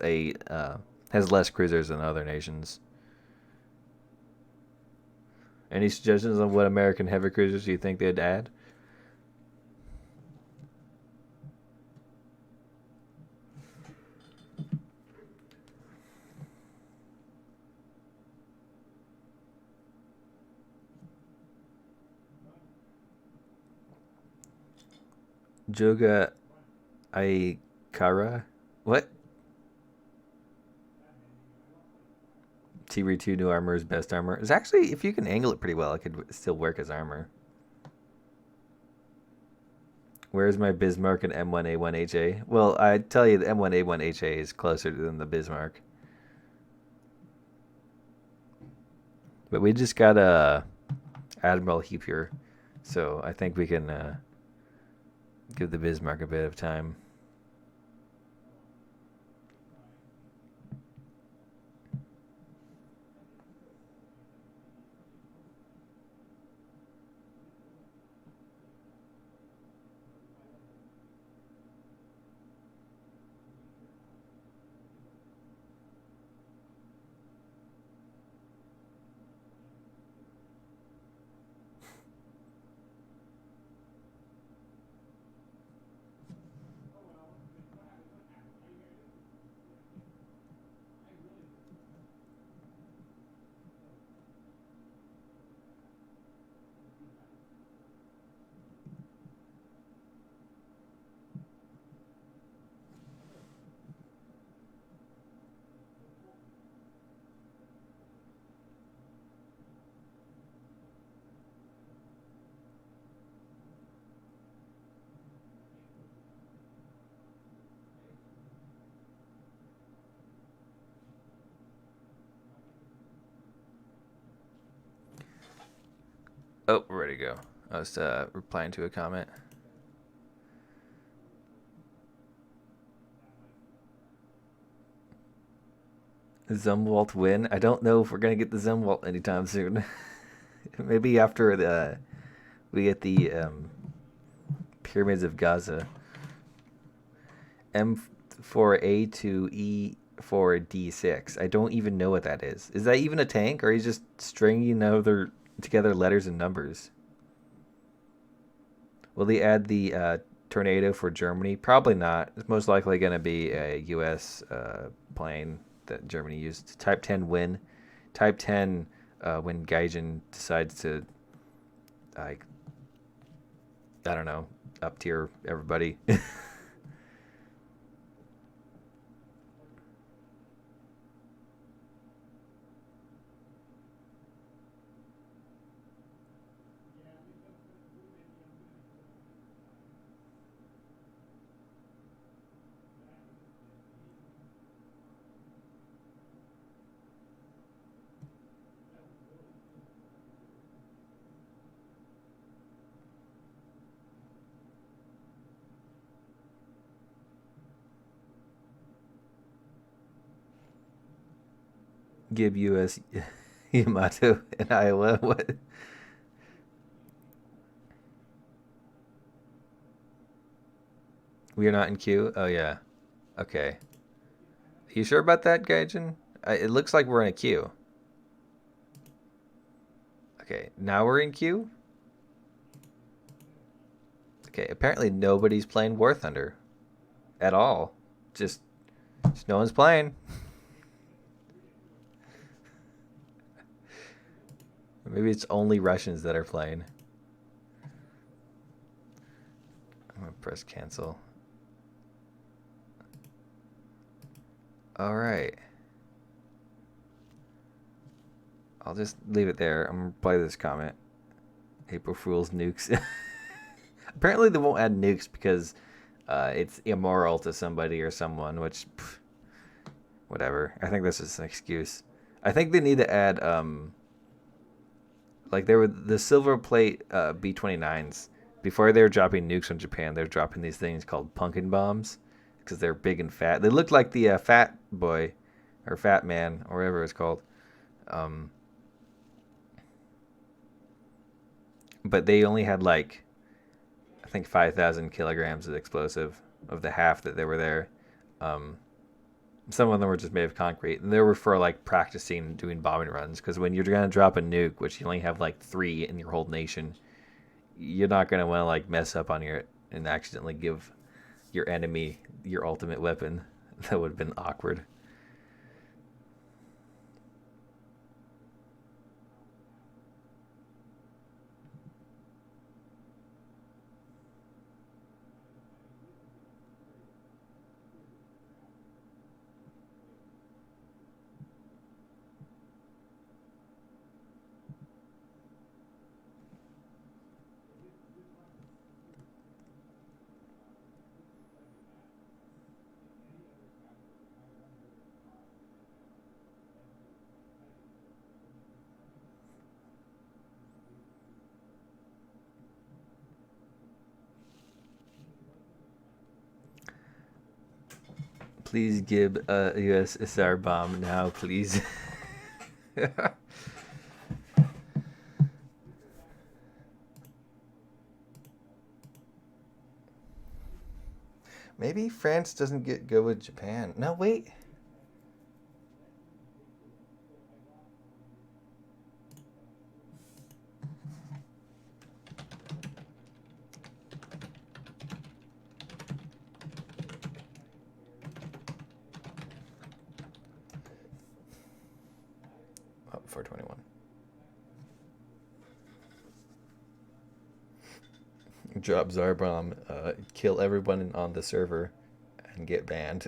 less cruisers than other nations. Any suggestions on what American heavy cruisers you think they'd add? Joga Aikara? What? TB2 new armor is best armor. It's actually, if you can angle it pretty well, it could still work as armor. Where's my Bismarck and M1A1HA? Well, I tell you, the M1A1HA is closer than the Bismarck. But we just got a Admiral Heap here, so I think we can give the Bismarck a bit of time. Oh, we're ready to go. I was replying to a comment. Zumwalt win? I don't know if we're gonna get the Zumwalt anytime soon. Maybe after we get the Pyramids of Gaza. M4A to E4D6. I don't even know what that is. Is that even a tank, or are you just stringing together letters and numbers? Will they add the Tornado for Germany? Probably not. It's most likely going to be a U.S. Plane that Germany used. Type 10 win. Type 10 when Gaijin decides to, like, I don't know, up tier everybody. Give U.S. Yamato in Iowa. What? We are not in queue? Oh, yeah. Okay. You sure about that, Gaijin? It looks like we're in a queue. Okay, now we're in queue? Okay, apparently nobody's playing War Thunder. At all. Just no one's playing. Maybe it's only Russians that are playing. I'm gonna press cancel. Alright. I'll just leave it there. I'm gonna play this comment. April Fool's nukes. Apparently they won't add nukes because it's immoral to somebody or someone, which, whatever. I think this is an excuse. I think they need to add, like there were the silver plate B-29s. Before they were dropping nukes on Japan, they were dropping these things called pumpkin bombs because they're big and fat. They look like the Fat Boy or Fat Man or whatever it's called. But they only had like, I think 5,000 kilograms of explosive of the half that they were there. Some of them were just made of concrete, and they were for like practicing doing bombing runs. Because when you're gonna drop a nuke, which you only have like 3 in your whole nation, you're not gonna want to like mess up on your and accidentally give your enemy your ultimate weapon. That would have been awkward. Please give a USSR bomb now, please. Maybe France doesn't go with Japan. No, wait. Oh, 421. Drop Tsar bomb, kill everyone on the server, and get banned.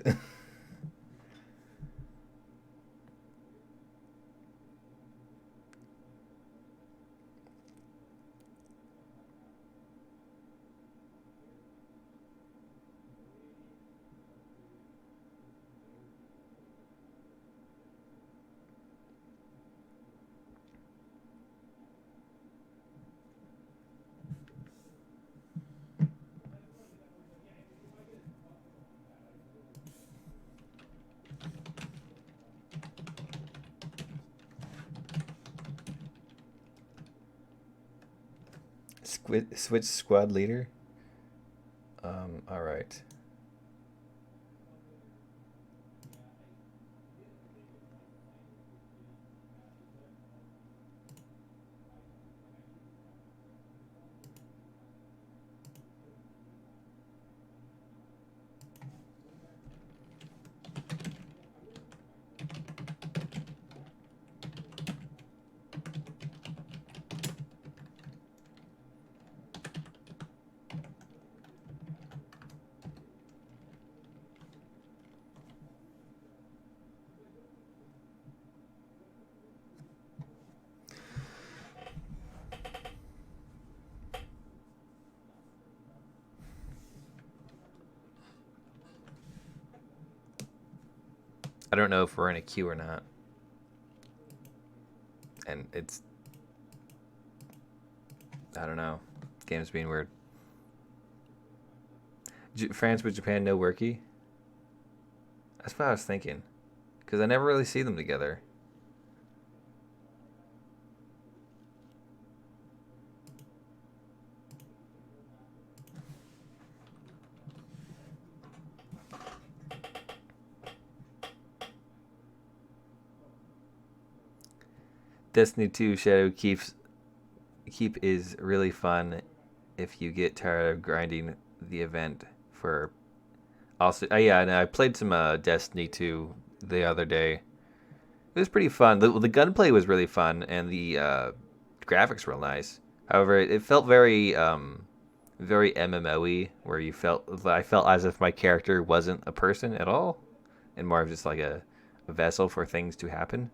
Switch squad leader. All right. I don't know if we're in a queue or not. And it's... I don't know. Game's being weird. France with Japan, no worky? That's what I was thinking. Because I never really see them together. Destiny 2 Shadow Keep is really fun if you get tired of grinding the event for... Also, yeah, and I played some Destiny 2 the other day. It was pretty fun. The gunplay was really fun, and the graphics were nice. However, it felt very very MMO-y, where I felt as if my character wasn't a person at all, and more of just like a vessel for things to happen.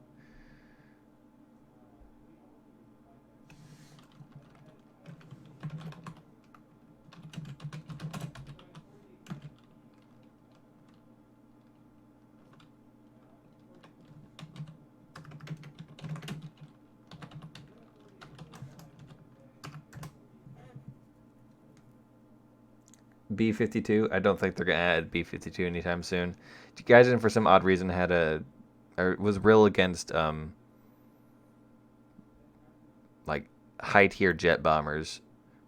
B-52. I don't think they're gonna add B-52 anytime soon. Gaijin, for some odd reason, was real against like high tier jet bombers.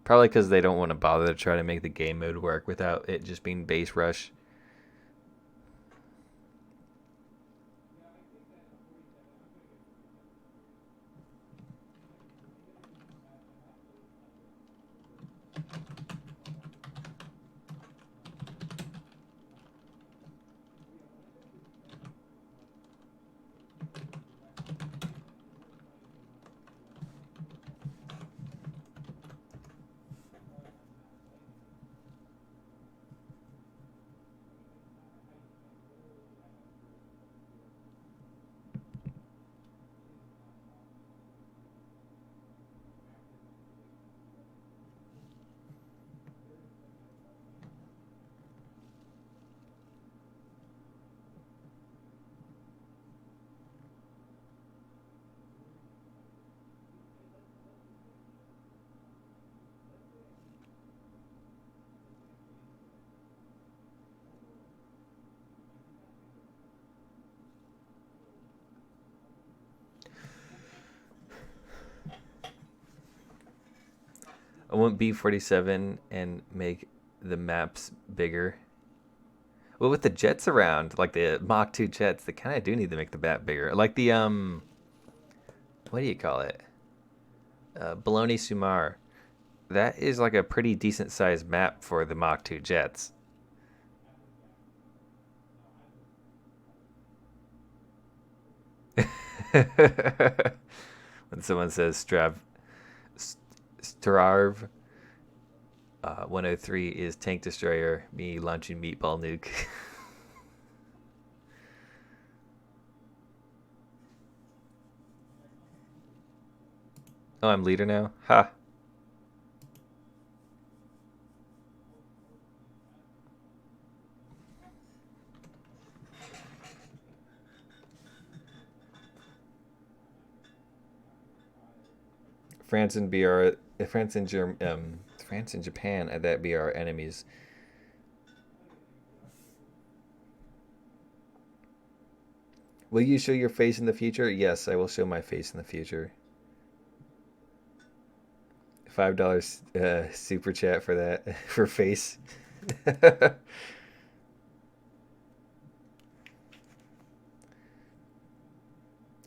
Probably because they don't want to bother to try to make the game mode work without it just being base rush. I want B-47 and make the maps bigger. Well, with the jets around, like the Mach 2 jets, they kind of do need to make the map bigger. Like the, what do you call it? Bologna Sumar. That is like a pretty decent sized map for the Mach 2 jets. When someone says Strarv 103 is tank destroyer, me launching meatball nuke. Oh, I'm leader now? Ha. France and BR, France and Japan at that BR enemies. Will you show your face in the future? Yes, I will show my face in the future. $5 super chat for that for face.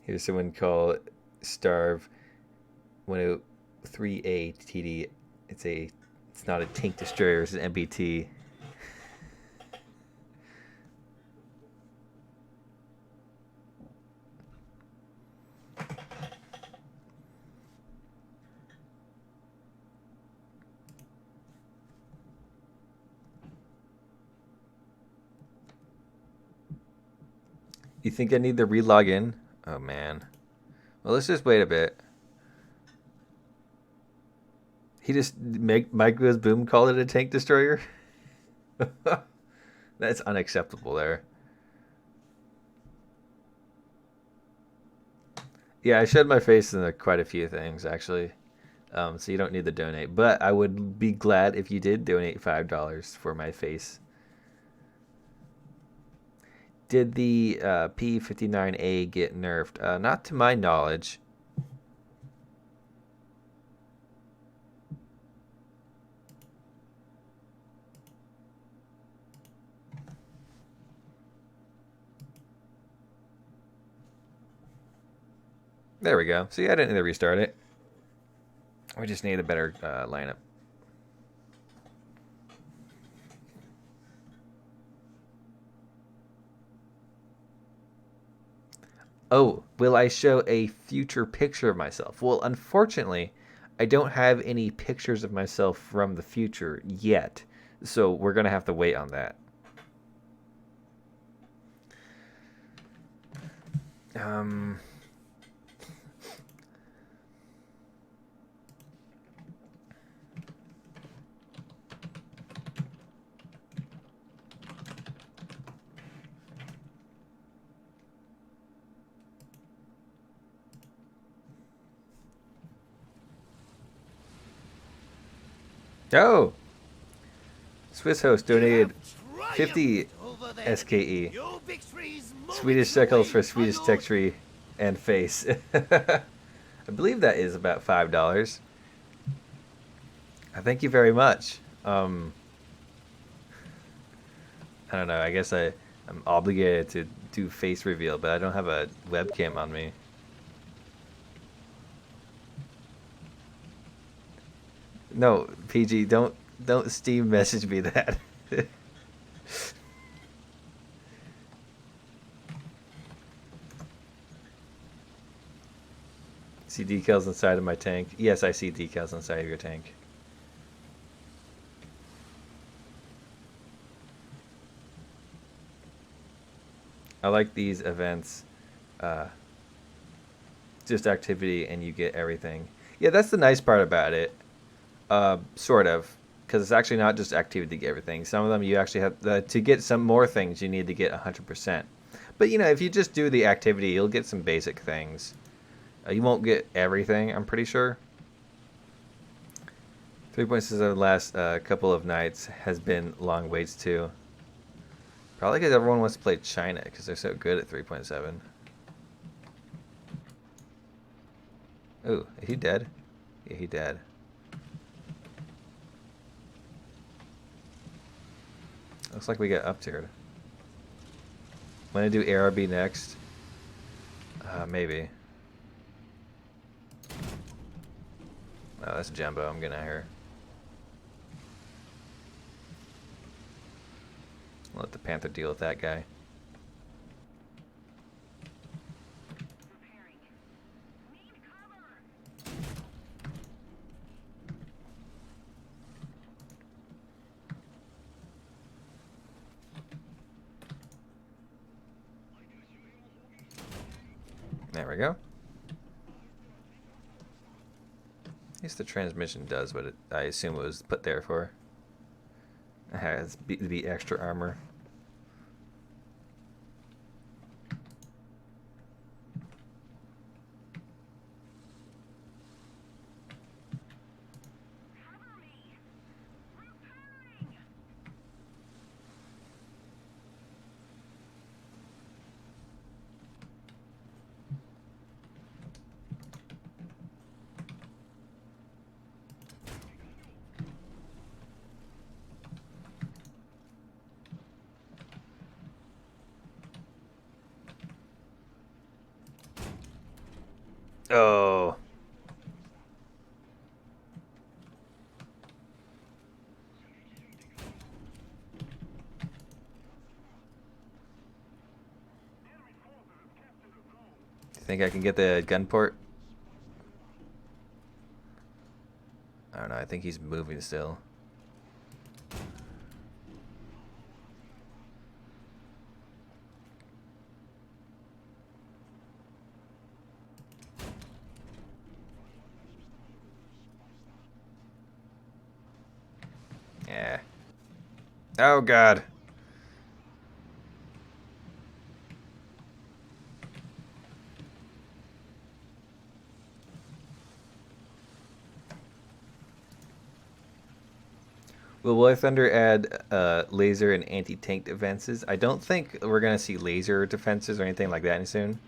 Here's someone called Starve 103A TD. It's not a tank destroyer, it's an MBT. You think I need to relog in? Oh man. Well, let's just wait a bit. He just Mike Goes Boom called it a tank destroyer? That's unacceptable there. Yeah, I showed my face in quite a few things actually. So you don't need to donate. But I would be glad if you did donate $5 for my face. Did the P-59A get nerfed? Not to my knowledge. There we go. See, I didn't need to restart it. We just need a better lineup. Oh, will I show a future picture of myself? Well, unfortunately, I don't have any pictures of myself from the future yet. So we're going to have to wait on that. Um... Oh! Swiss host donated 50 SKE. Swedish shekels for Swedish tech tree and face. I believe that is about $5. Thank you very much. I don't know. I guess I'm obligated to do face reveal, but I don't have a webcam on me. No, PG, don't Steam message me that. See decals inside of my tank? Yes, I see decals inside of your tank. I like these events. Just activity and you get everything. Yeah, that's the nice part about it. Sort of. Because it's actually not just activity to get everything. Some of them you actually have... to get some more things, you need to get 100%. But, you know, if you just do the activity, you'll get some basic things. You won't get everything, I'm pretty sure. 3.6 of the last couple of nights has been long waits, too. Probably because everyone wants to play China, because they're so good at 3.7. Ooh, is he dead? Yeah, he dead. Looks like we got up tiered. Want to do ARB next? Maybe. Oh, that's Jumbo. I'm getting out here. Let the Panther deal with that guy. There we go. At least the transmission does what I assume it was put there for. It has be extra armor. Oh. Think I can get the gun port? I don't know. I think he's moving still. Yeah. Oh, God. Will War Thunder add laser and anti-tank defenses? I don't think we're going to see laser defenses or anything like that any soon.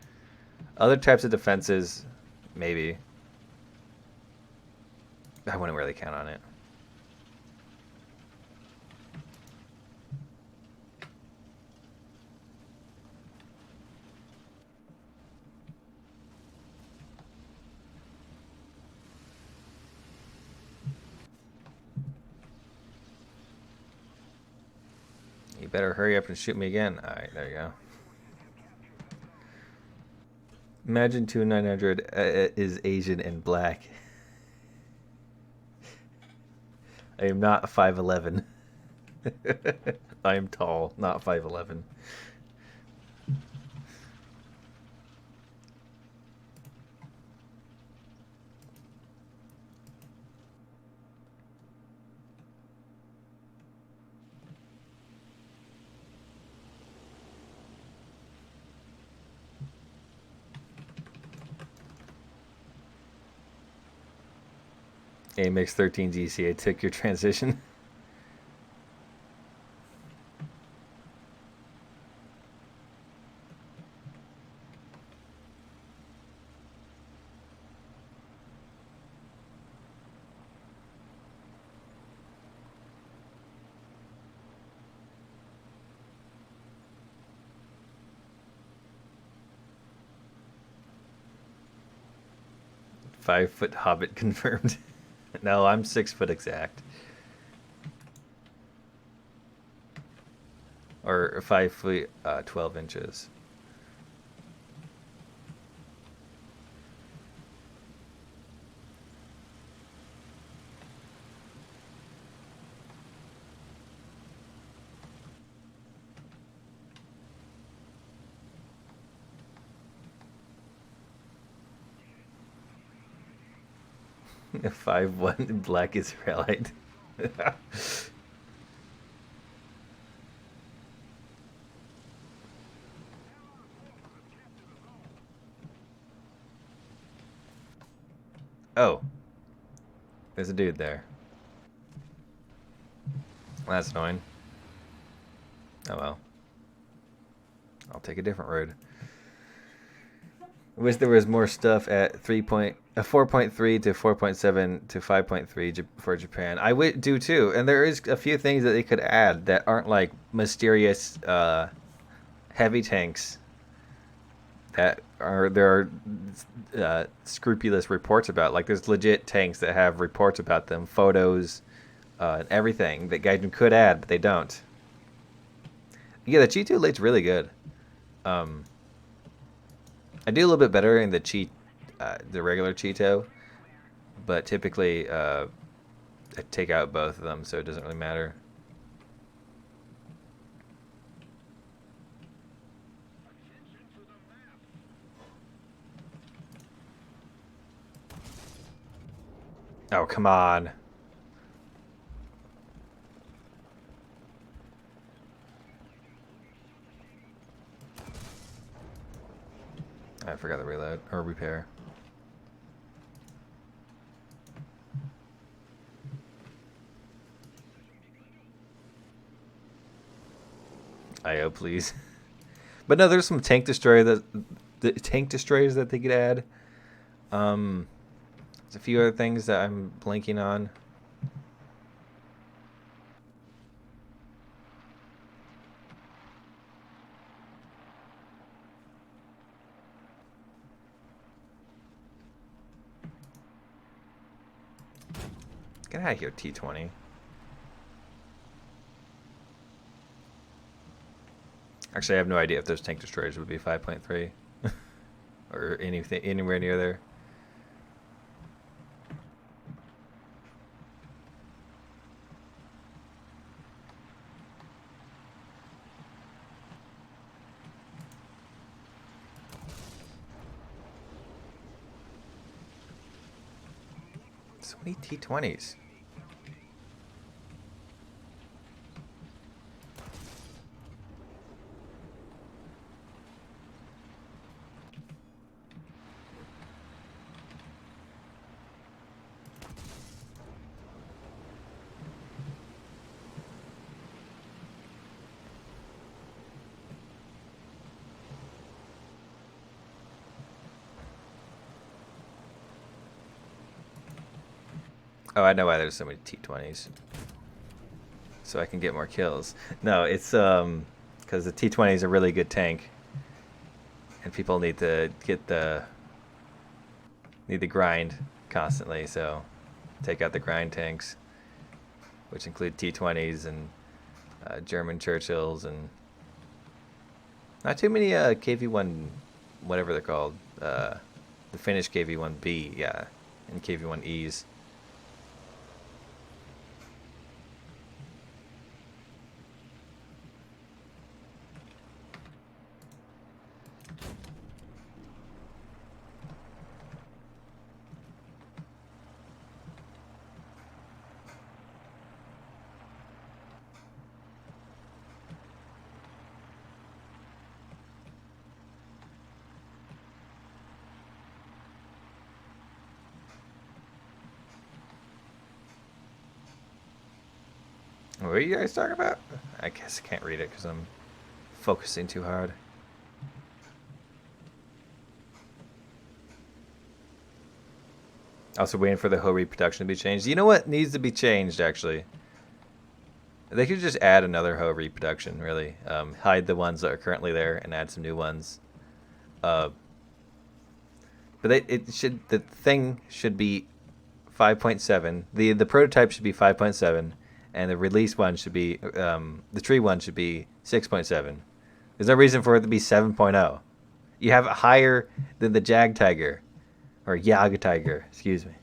Other types of defenses, maybe. I wouldn't really count on it. You better hurry up and shoot me again. Alright, there you go. Imagine 2900 is Asian and black. I am not 5'11". I am tall, not 5'11". AMX13 GCA took your transition. Five-foot hobbit confirmed. No, I'm 6 foot exact. Or 5 foot 12 inches. A 5'1" black Israelite. Oh. There's a dude there. That's annoying. Oh well. I'll take a different road. I wish there was more stuff at 3 point a 4.3 to 4.7 to 5.3 for Japan. I would do too. And there is a few things that they could add that aren't like mysterious heavy tanks that are there are scrupulous reports about. Like there's legit tanks that have reports about them, photos, and everything that Gaijin could add, but they don't. Yeah, the Cheeto late's really good. Um, I do a little bit better in the regular Cheeto, but typically I take out both of them, so it doesn't really matter. Oh, come on. I forgot to reload or repair. IO, please. But no, there's some tank destroyers that they could add. There's a few other things that I'm blanking on. Get out of here, T20. Actually, I have no idea if those tank destroyers would be 5.3 or anything anywhere near there. So many T20s. Oh, I know why there's so many T20s. So I can get more kills. No, it's because the T20 is a really good tank, and people need to need the grind constantly. So take out the grind tanks, which include T20s and German Churchills and not too many KV1, whatever they're called, the Finnish KV1B, yeah, and KV1Es. What are you guys talking about? I guess I can't read it because I'm focusing too hard. Also waiting for the Ho reproduction to be changed. You know what needs to be changed, actually? They could just add another Ho reproduction, really. Hide the ones that are currently there and add some new ones. But the thing should be 5.7. The prototype should be 5.7, and the release one should be the tree one should be 6.7. There's no reason for it to be 7.0. You have it higher than the Jag Tiger, or Yag Tiger, excuse me.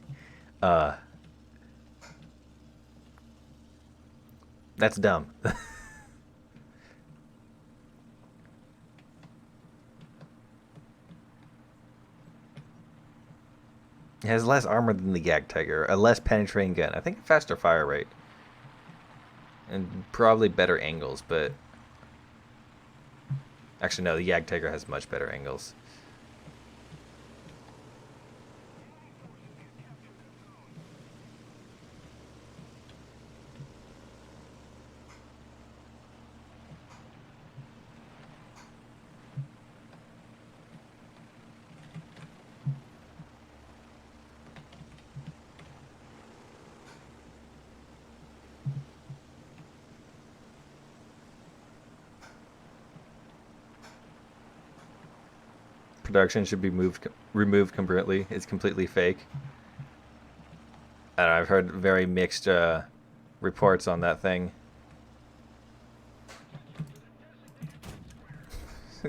That's dumb. It has less armor than the Yag Tiger, a less penetrating gun. I think a faster fire rate, and probably better angles. But actually, no, the Yag Tiger has much better angles. production should be removed completely. It's completely fake. I don't know, I've heard very mixed reports on that thing.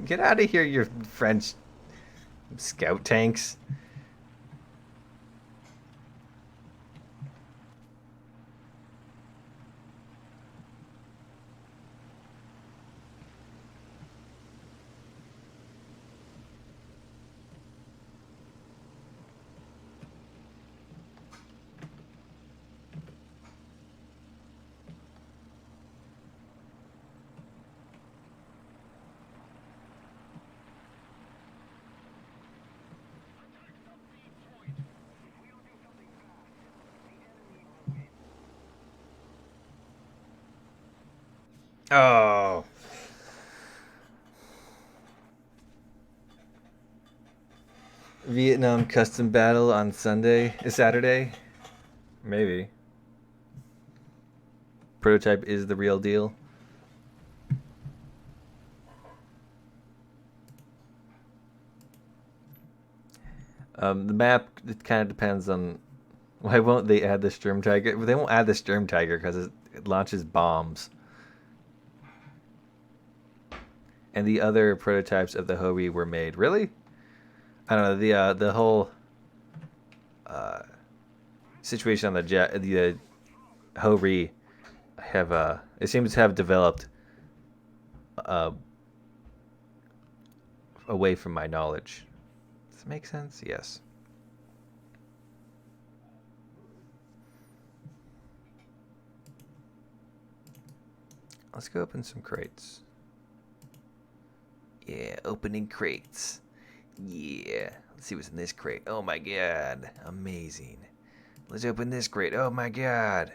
Get out of here, you French scout tanks. Oh. Vietnam custom battle on Saturday? Maybe. Prototype is the real deal. The map, it kind of depends on... Why won't they add the Sturm Tiger? They won't add the Sturm Tiger because it launches bombs. And the other prototypes of the Hori were made. Really? I don't know. The whole situation on the Hori have it seems to have developed away from my knowledge. Does it make sense? Yes. Let's go open some crates. Yeah, opening crates. Yeah. Let's see what's in this crate. Oh my god. Amazing. Let's open this crate. Oh my god.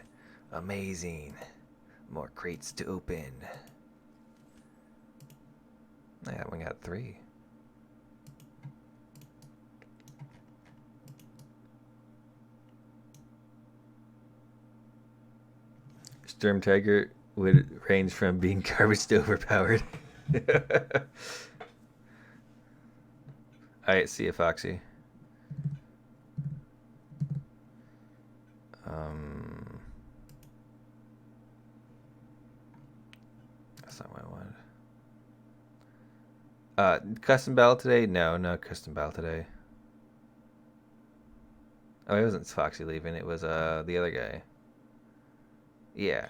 Amazing. More crates to open. Yeah, we got 3. Sturm Tiger would range from being garbage to overpowered. Alright, see you, Foxy. That's not what I wanted. Custom battle today? No custom battle today. Oh, it wasn't Foxy leaving. It was the other guy. Yeah.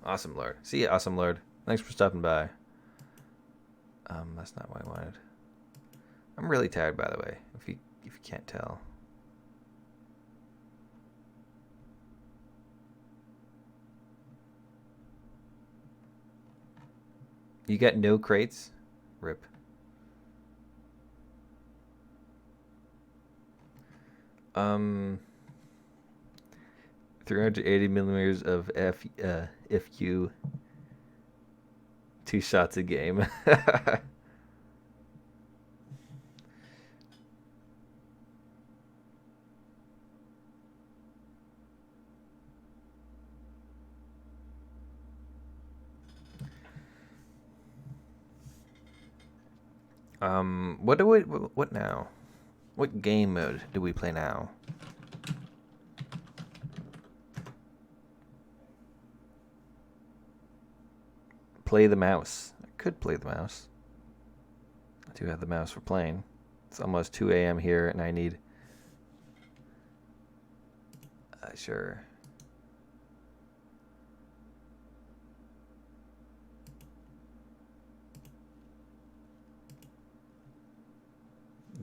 Awesome Lord. See ya, Awesome Lord. Thanks for stopping by. That's not what I wanted. I'm really tired, by the way, if you can't tell. You got no crates? Rip. Um, 380 millimeters of FU. 2 shots a game. What now? What game mode do we play now? Play the mouse. I could play the mouse. I do have the mouse for playing. It's almost 2 a.m. here, and I need... sure.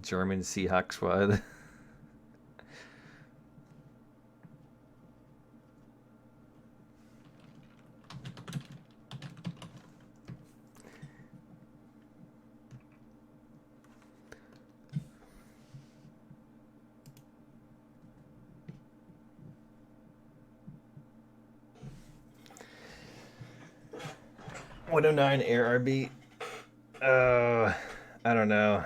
German Seahawk squad. .109 Air RB. I don't know.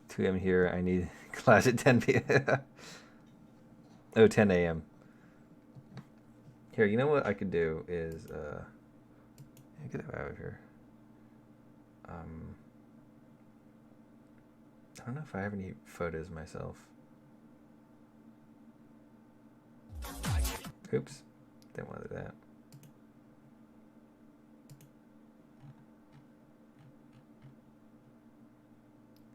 2 a.m. here. I need class at 10 p.m. Oh, 10 a.m. Here, you know what I could do is get that out of here. Um, I don't know if I have any photos myself. Oops, didn't want to do that.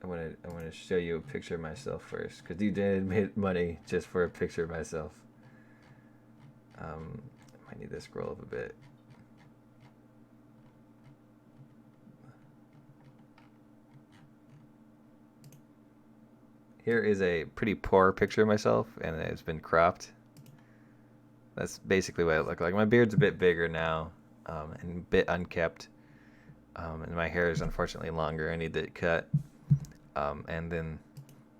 I want to show you a picture of myself first, because you did make money just for a picture of myself. I might need to scroll up a bit. Here is a pretty poor picture of myself, and it's been cropped. That's basically what I look like. My beard's a bit bigger now, and a bit unkept, and my hair is unfortunately longer. I need it cut, and then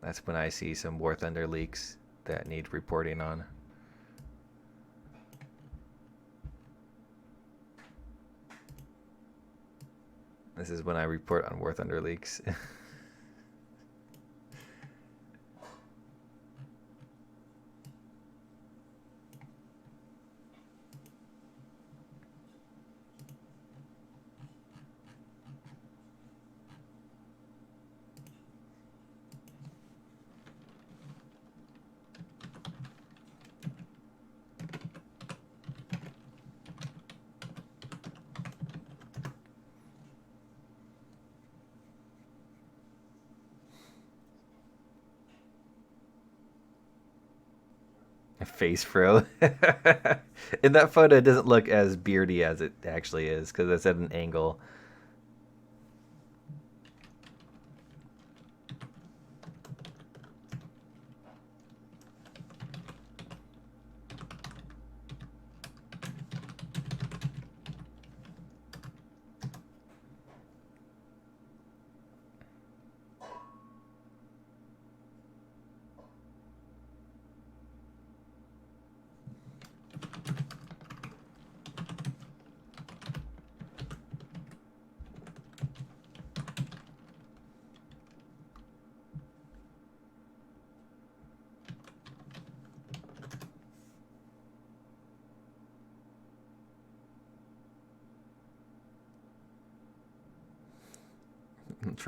that's when I see some War Thunder leaks that need reporting on. This is when I report on War Thunder leaks. Face fro. In that photo, it doesn't look as beardy as it actually is because it's at an angle.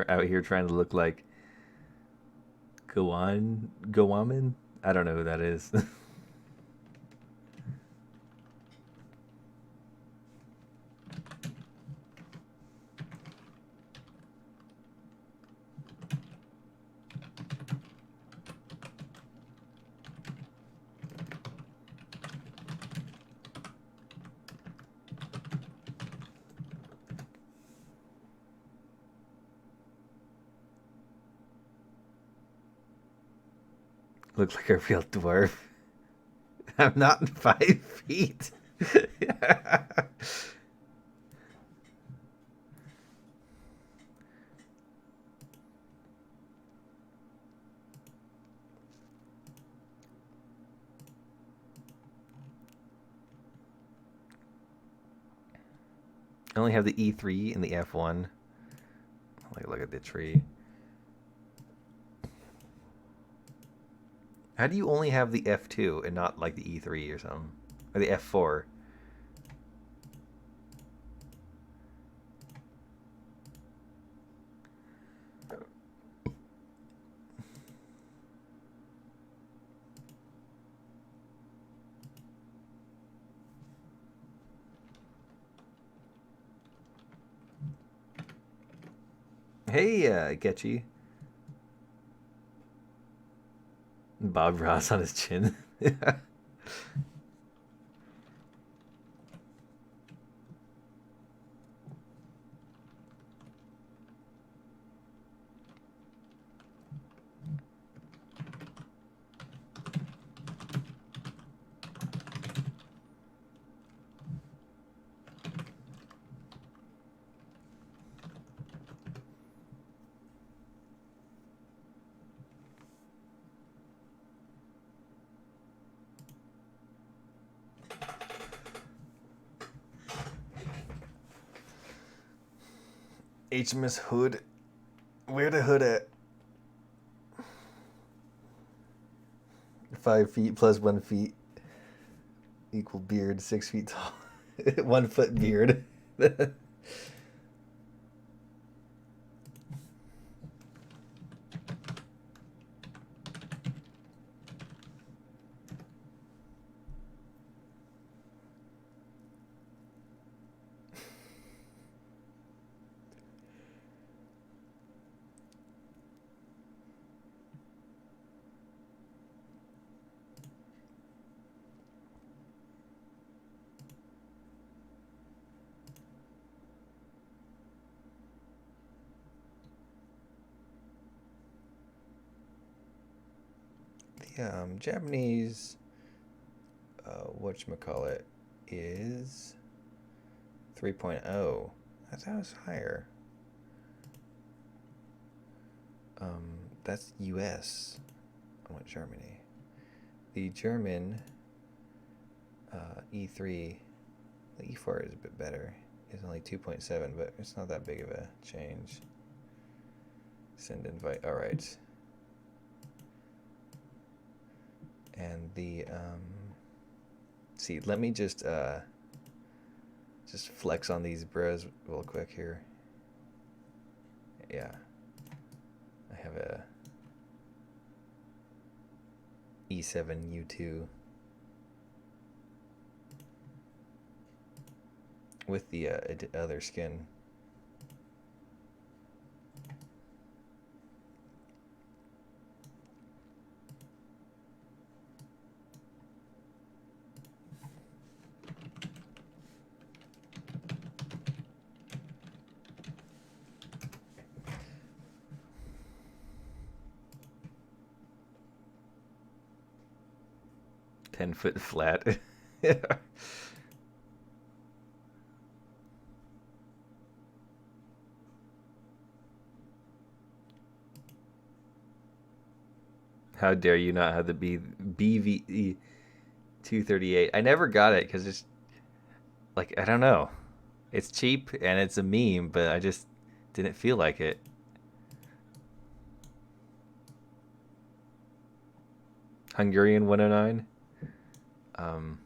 Out here trying to look like Gowaman. I don't know who that is. Look like a real dwarf. I'm not 5 feet. I only have the E3 and the F1. Like, look at the tree. How do you only have the F2 and not like the E3 or something? Or the F4? Hey, Getchy. Bob Ross on his chin. HMS Hood. Where the hood at? 5 feet plus 1 feet equal beard, 6 feet tall. 1 foot beard. Yeah, Japanese, whatchamacallit, is 3.0. I thought it was higher. That's US. I want Germany. The German E3, the E4 is a bit better. It's only 2.7, but it's not that big of a change. Send invite. All right. And the see, let me just flex on these bros real quick here. Yeah, I have a E7 U2 with the other skin. Ten-foot flat. How dare you not have the BVE 238? I never got it because it's like, I don't know. It's cheap and it's a meme, but I just didn't feel like it. Hungarian 109. Um,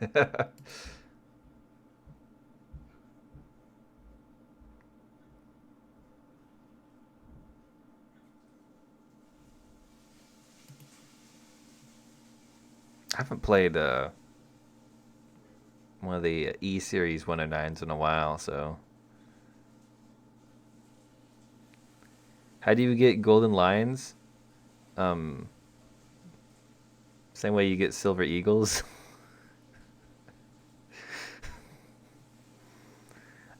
I haven't played one of the E series 109s in a while, so. How do you get golden lions? Um, Same way you get silver eagles.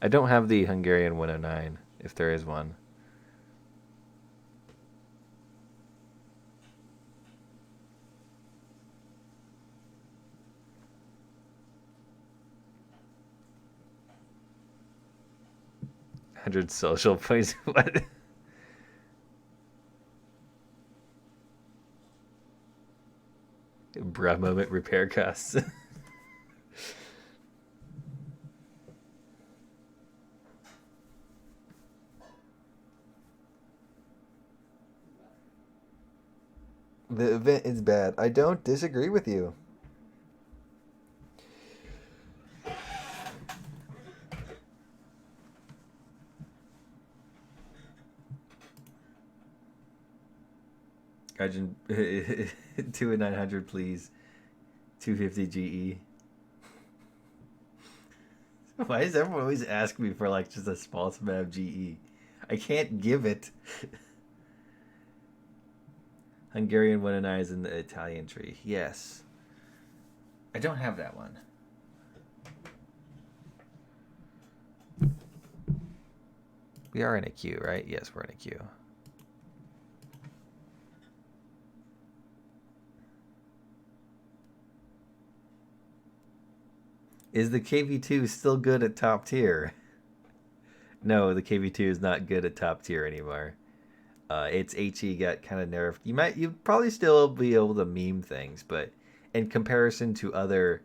I don't have the Hungarian 109, if there is one. Hundred social points. What? Bruh moment repair costs. The event is bad. I don't disagree with you. Gaijin 2 and 900, please. 250 GE. Why does everyone always ask me for like just a small amount of GE? I can't give it. Hungarian 109 is in the Italian tree. Yes. I don't have that one. We are in a queue, right? Yes, we're in a queue. Is the KV2 still good at top tier? No, the KV2 is not good at top tier anymore. Its HE got kind of nerfed. You'd probably still be able to meme things, but in comparison to other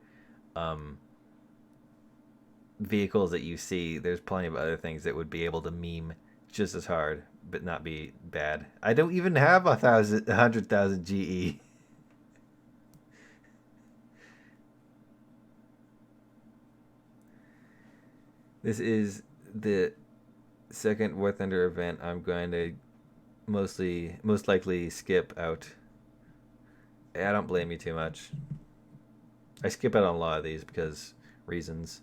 vehicles that you see, there's plenty of other things that would be able to meme just as hard, but not be bad. I don't even have 100,000 GE. This is the second War Thunder event I'm going to most likely skip out. I don't blame you too much. I skip out on a lot of these because reasons.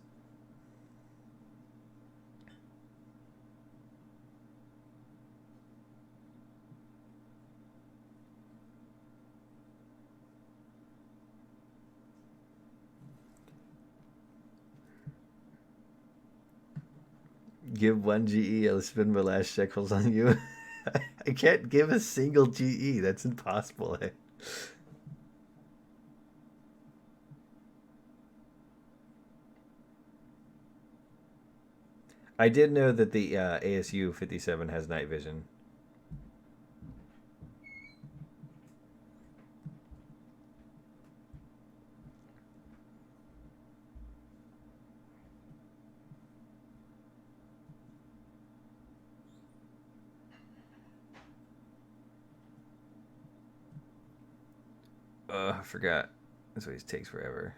Give 1 GE, I'll spend my last shekels on you. I can't give a single GE. That's impossible. I did know that the ASU 57 has night vision. I forgot. This always takes forever.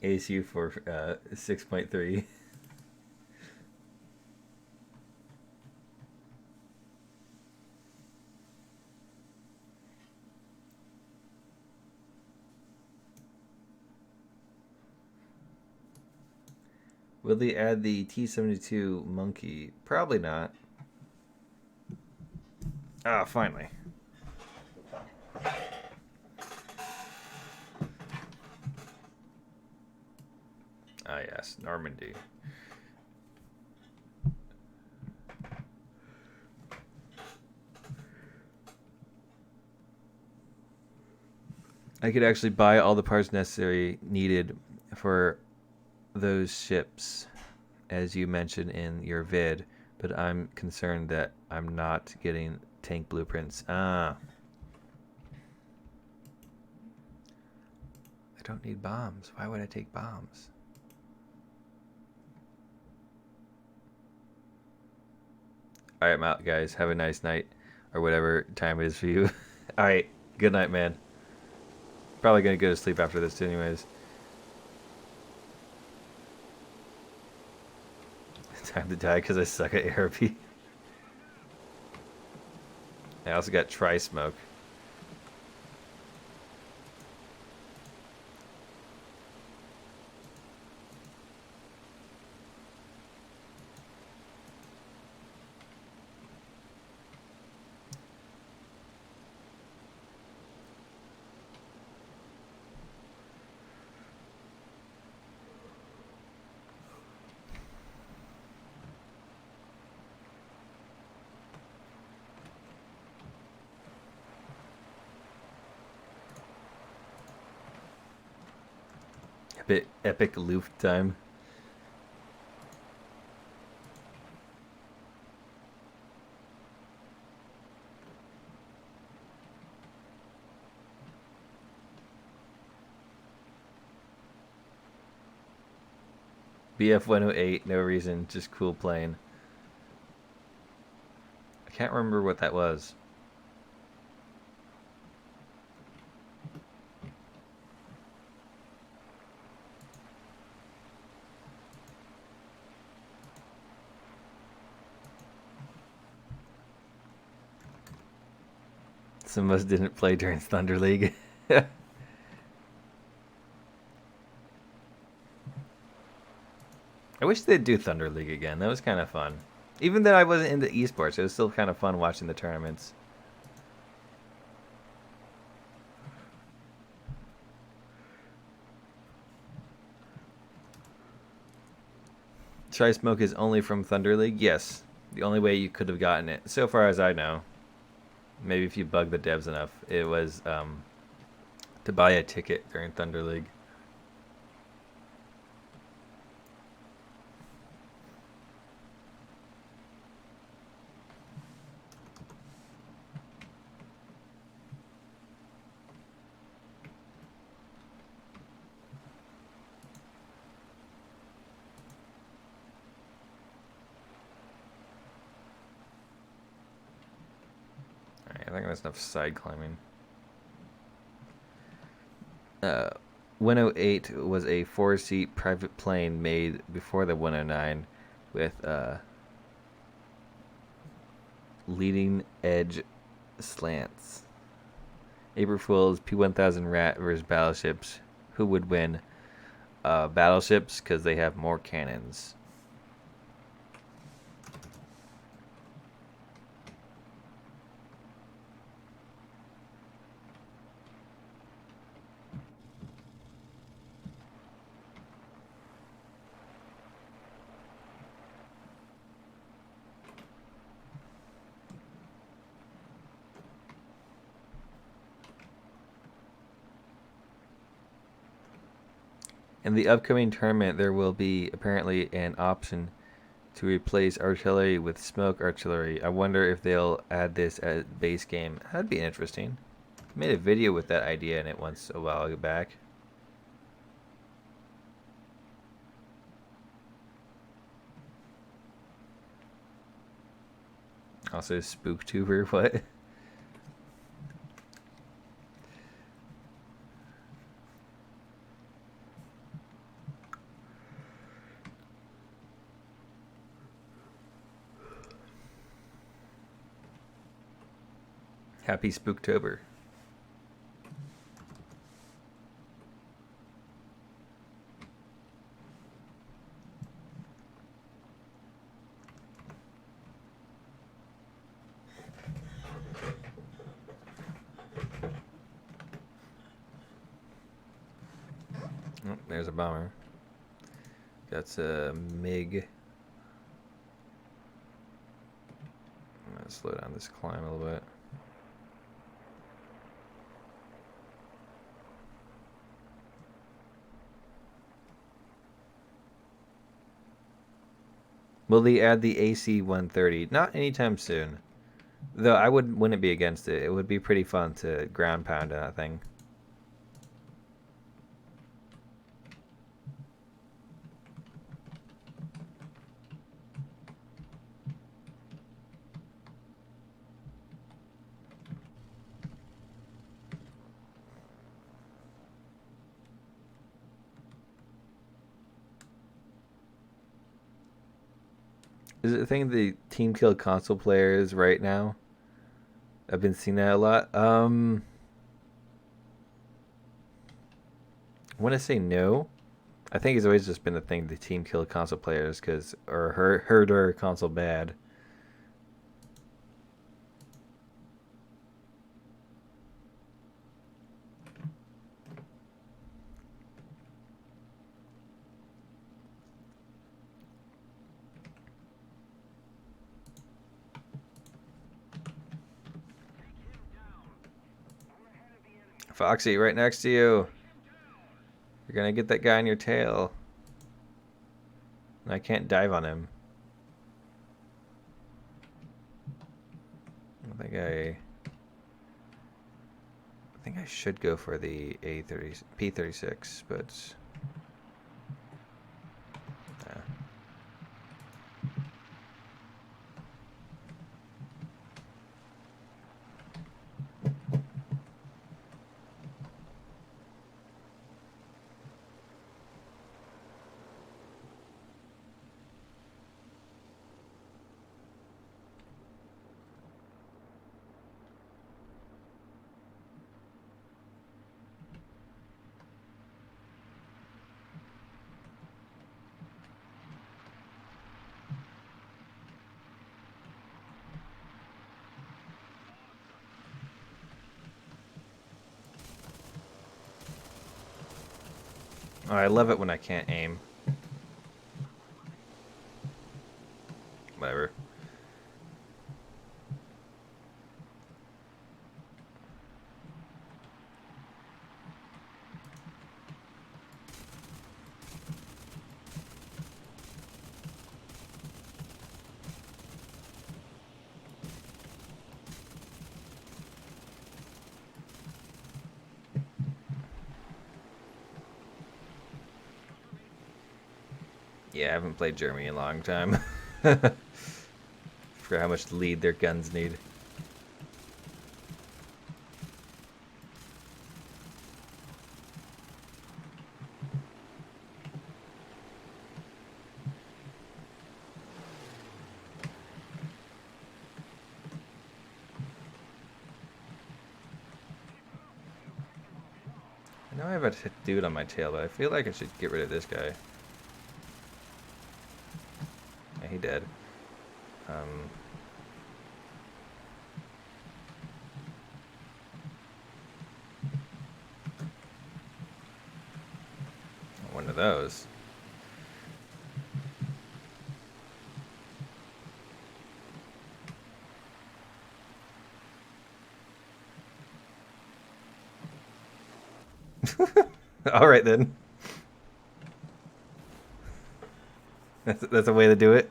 ASU for 6.3. Will they add the T-72 monkey? Probably not. Ah, finally. Ah, yes, Normandy. I could actually buy all the parts necessary needed for those ships, as you mentioned in your vid, but I'm concerned that I'm not getting tank blueprints. Ah. I don't need bombs. Why would I take bombs? All right, I'm out, guys. Have a nice night, or whatever time it is for you. All right, good night, man. Probably gonna go to sleep after this, anyways. Time to die because I suck at ARP. I also got tri-smoke. Epic loop time. BF 108, no reason, just cool plane. I can't remember what that was. Some of us didn't play during Thunder League. I wish they'd do Thunder League again. That was kind of fun. Even though I wasn't into esports, it was still kind of fun watching the tournaments. Try Smoke is only from Thunder League? Yes. The only way you could have gotten it, so far as I know. Maybe if you bug the devs enough, it was to buy a ticket during Thunder League. I think that's enough side climbing. 108 was a 4-seat private plane made before the 109 with leading edge slants. April Fool's P-1000 Rat versus battleships. Who would win? battleships because they have more cannons. In the upcoming tournament, there will be apparently an option to replace artillery with smoke artillery. I wonder if they'll add this as base game. That'd be interesting. I made a video with that idea in it once a while back. Also, Spooktuber, what? Happy Spooktober. Oh, there's a bomber. That's a MiG. I'm gonna slow down this climb a little bit. Will they add the AC-130? Not anytime soon. Though I wouldn't be against it. It would be pretty fun to ground pound that thing. Is it a thing the team kill console players right now? I've been seeing that a lot. I want to say no. I think it's always just been a thing the team kill console players or herder console bad. Foxy, right next to you. You're gonna get that guy on your tail. I can't dive on him. I think I should go for the P36, but oh, I love it when I can't aim. Whatever. Yeah, I haven't played Germany in a long time. For how much lead their guns need. Now I have a dude on my tail, but I feel like I should get rid of this guy. Yeah, he dead. Um, one of those. All right then. That's a way to do it.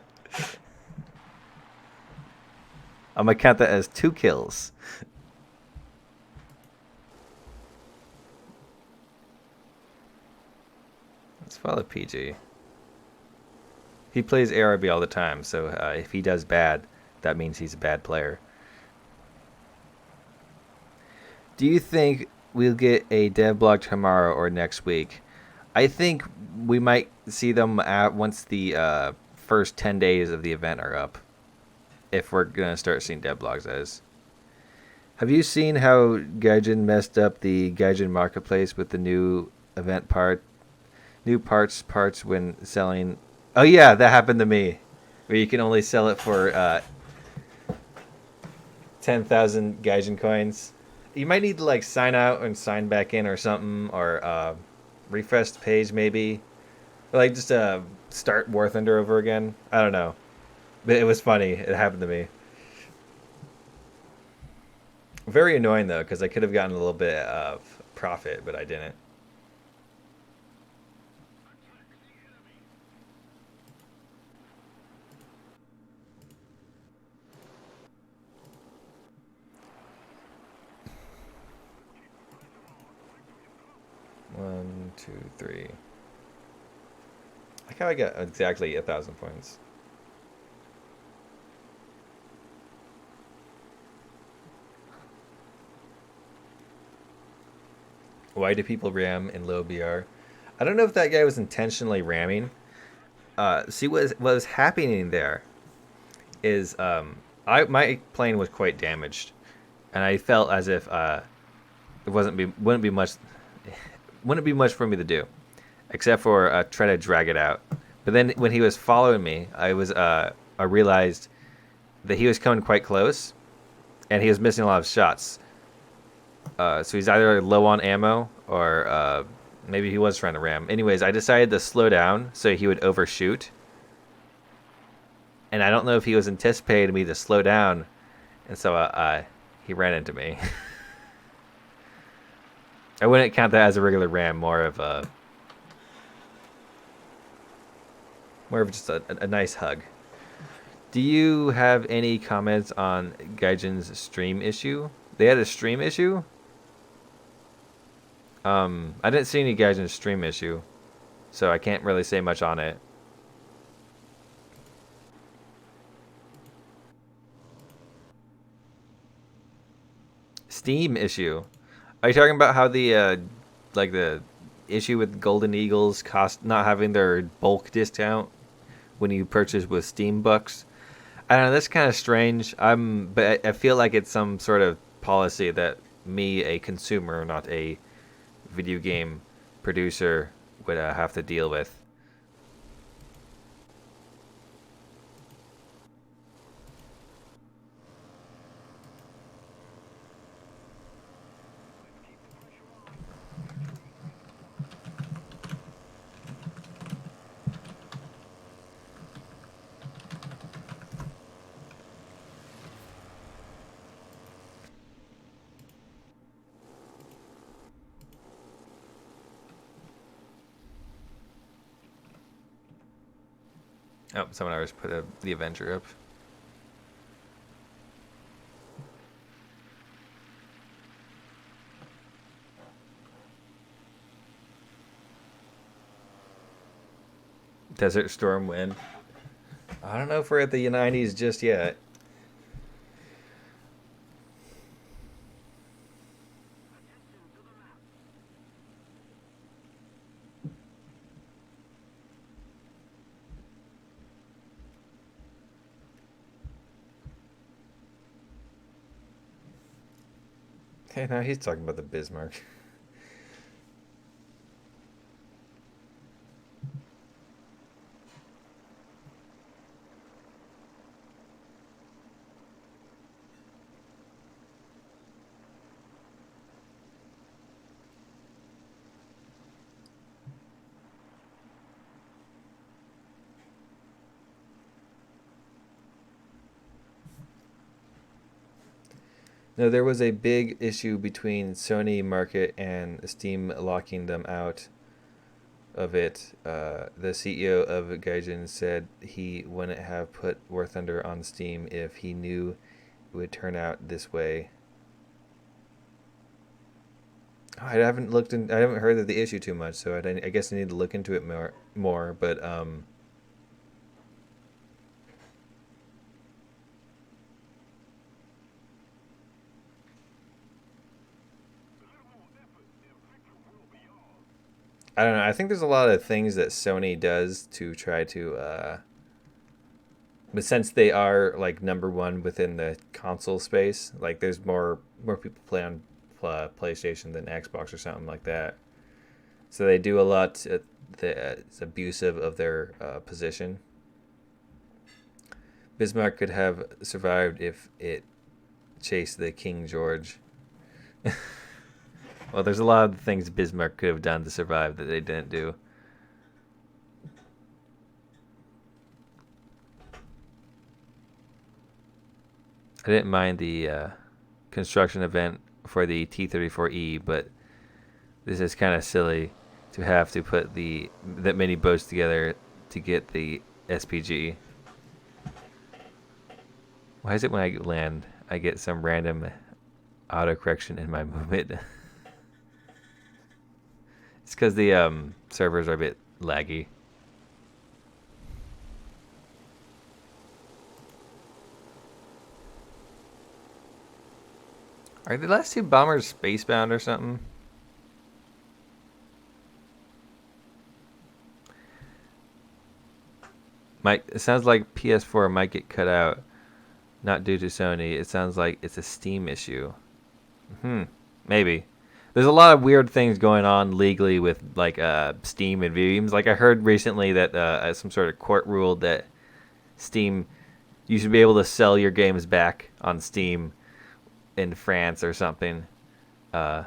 I'm gonna count that as 2 kills. Let's follow PG. He plays ARB all the time, so if he does bad, that means he's a bad player. Do you think we'll get a dev blog tomorrow or next week? I think we might see them once the first 10 days of the event are up. If we're going to start seeing dev blogs as. Have you seen how Gaijin messed up the Gaijin marketplace with the new event new parts when selling? Oh yeah, that happened to me. Where you can only sell it for 10,000 Gaijin coins. You might need to like sign out and sign back in or something, or refresh the page maybe, or like just start War Thunder over again. I don't know, but it was funny. It happened to me. Very annoying though, because I could have gotten a little bit of profit, but I didn't. 1, 2, 3. Like how I got exactly 1,000 points. Why do people ram in low BR? I don't know if that guy was intentionally ramming. See what was happening there is my plane was quite damaged, and I felt as if it wouldn't be much for me to do, except for try to drag it out. But then when he was following me, I realized that he was coming quite close, and he was missing a lot of shots. So he's either low on ammo or maybe he was trying to ram. Anyways, I decided to slow down so he would overshoot. And I don't know if he was anticipating me to slow down, and so he ran into me. I wouldn't count that as a regular ram, more of just a nice hug. Do you have any comments on Gaijin's stream issue? They had a stream issue? I didn't see any Gaijin's stream issue, so I can't really say much on it. Steam issue. Are you talking about how the issue with Golden Eagles cost not having their bulk discount when you purchase with Steam bucks? I don't know. That's kind of strange. But I feel like it's some sort of policy that me, a consumer, not a video game producer, would have to deal with. Oh, someone always put the Avenger up. Desert Storm win. I don't know if we're at the 90s just yet. Okay, now he's talking about the Bismarck. No, there was a big issue between Sony Market and Steam locking them out of it. The CEO of Gaijin said he wouldn't have put War Thunder on Steam if he knew it would turn out this way. I haven't looked in. I haven't heard of the issue too much, so I guess I need to look into it more. More, but I don't know. I think there's a lot of things that Sony does to try to but since they are like number one within the console space, like there's more people play on PlayStation than Xbox or something like that. So they do a lot that's abusive of their position. Bismarck could have survived if it chased the King George. Well, there's a lot of things Bismarck could have done to survive that they didn't do. I didn't mind the construction event for the T-34E, but this is kind of silly to have to put that many boats together to get the SPG. Why is it when I land, I get some random auto correction in my movement? It's because the servers are a bit laggy. Are the last two bombers spacebound or something? It sounds like PS4 might get cut out, not due to Sony. It sounds like it's a Steam issue. Maybe. There's a lot of weird things going on legally with like Steam and video games. Like I heard recently that some sort of court ruled that Steam, you should be able to sell your games back on Steam in France or something. For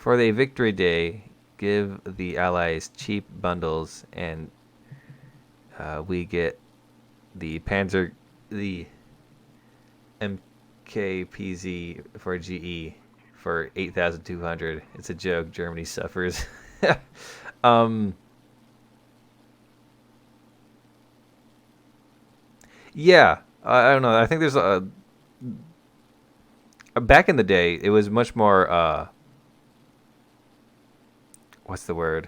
the Victory Day, give the Allies cheap bundles, and we get the MKPZ for GE for 8,200. It's a joke. Germany suffers. Yeah, I don't know. I think there's back in the day, it was much more. What's the word?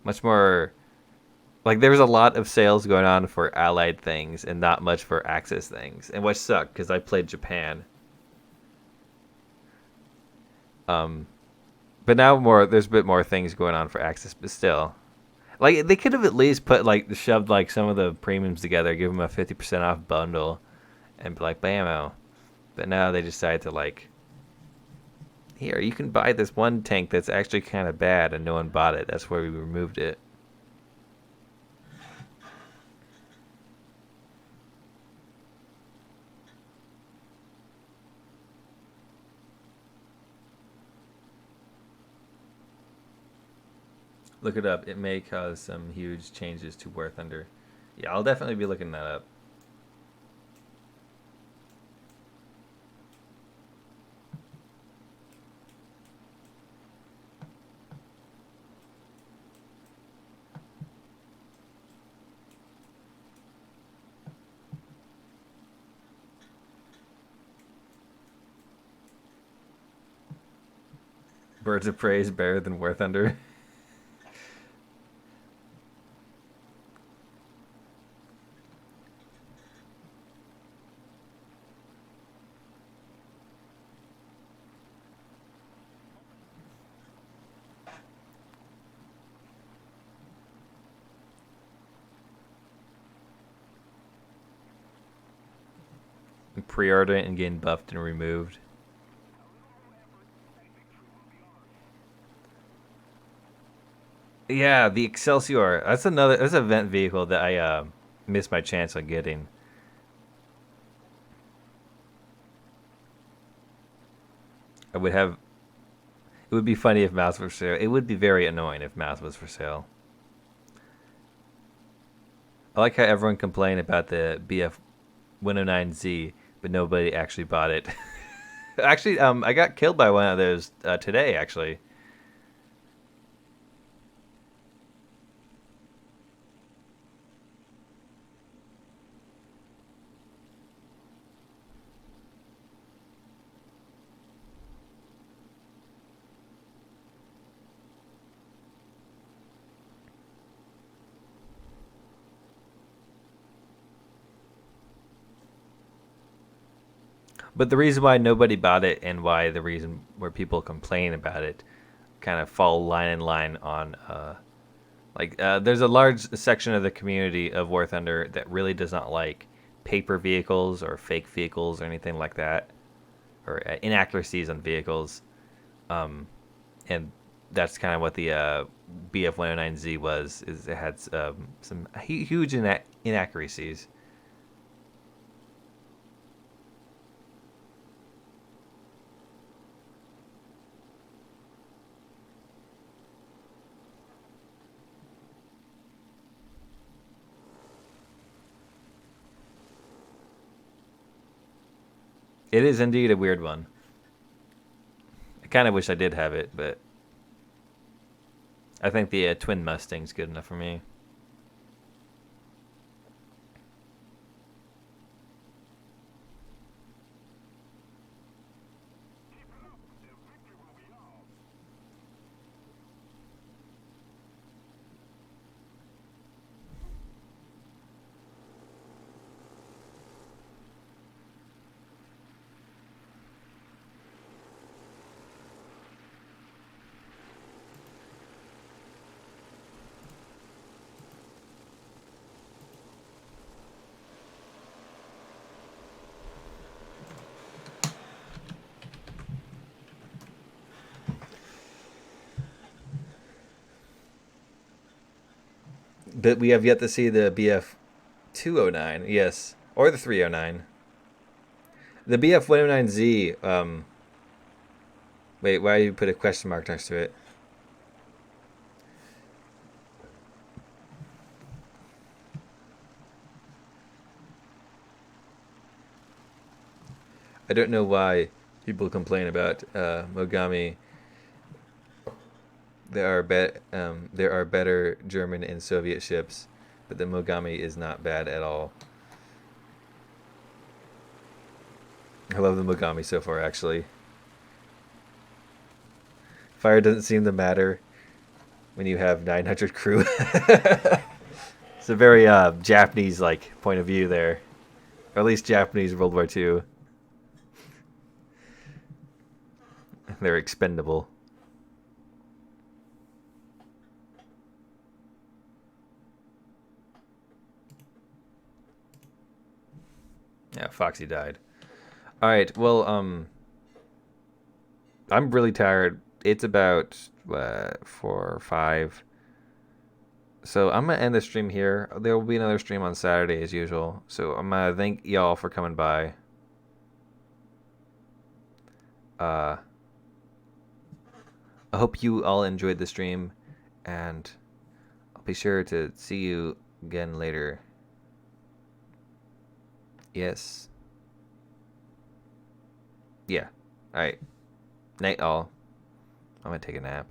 Much more. Like there was a lot of sales going on for Allied things and not much for Axis things, and which sucked because I played Japan. But now there's a bit more things going on for Axis, but still, like they could have at least shoved like some of the premiums together, give them a 50% off bundle, and be like, bammo. But now they decide to like, here you can buy this one tank that's actually kind of bad, and no one bought it. That's why we removed it. Look it up. It may cause some huge changes to War Thunder. Yeah, I'll definitely be looking that up. Birds of Prey is better than War Thunder. Pre-order it and getting buffed and removed. Yeah, the Excelsior. That's an event vehicle that I missed my chance on getting. I would have. It would be funny if Mouse was for sale. It would be very annoying if Mouse was for sale. I like how everyone complained about the BF 109Z, but nobody actually bought it. Actually, I got killed by one of those today. Actually, but the reason why nobody bought it and why the reason where people complain about it kind of fall line in line on there's a large section of the community of War Thunder that really does not like paper vehicles or fake vehicles or anything like that, or inaccuracies on vehicles. And that's kind of what the BF 109Z was. Is it had some huge inaccuracies. It is indeed a weird one. I kind of wish I did have it, but I think the twin Mustang's good enough for me. But we have yet to see the BF 209, yes, or the 309. The BF 109Z. Wait, why you put a question mark next to it? I don't know why people complain about Mogami. There are better German and Soviet ships, but the Mogami is not bad at all. I love the Mogami so far, actually. Fire doesn't seem to matter when you have 900 crew. It's a very Japanese like point of view there, or at least Japanese World War II. They're expendable. Yeah, Foxy died. All right. Well, I'm really tired. It's about 4 or 5. So I'm gonna end the stream here. There will be another stream on Saturday as usual. So I'm gonna thank y'all for coming by. Uh, I hope you all enjoyed the stream, and I'll be sure to see you again later. Yes. Yeah. All right. Night all. I'm gonna take a nap.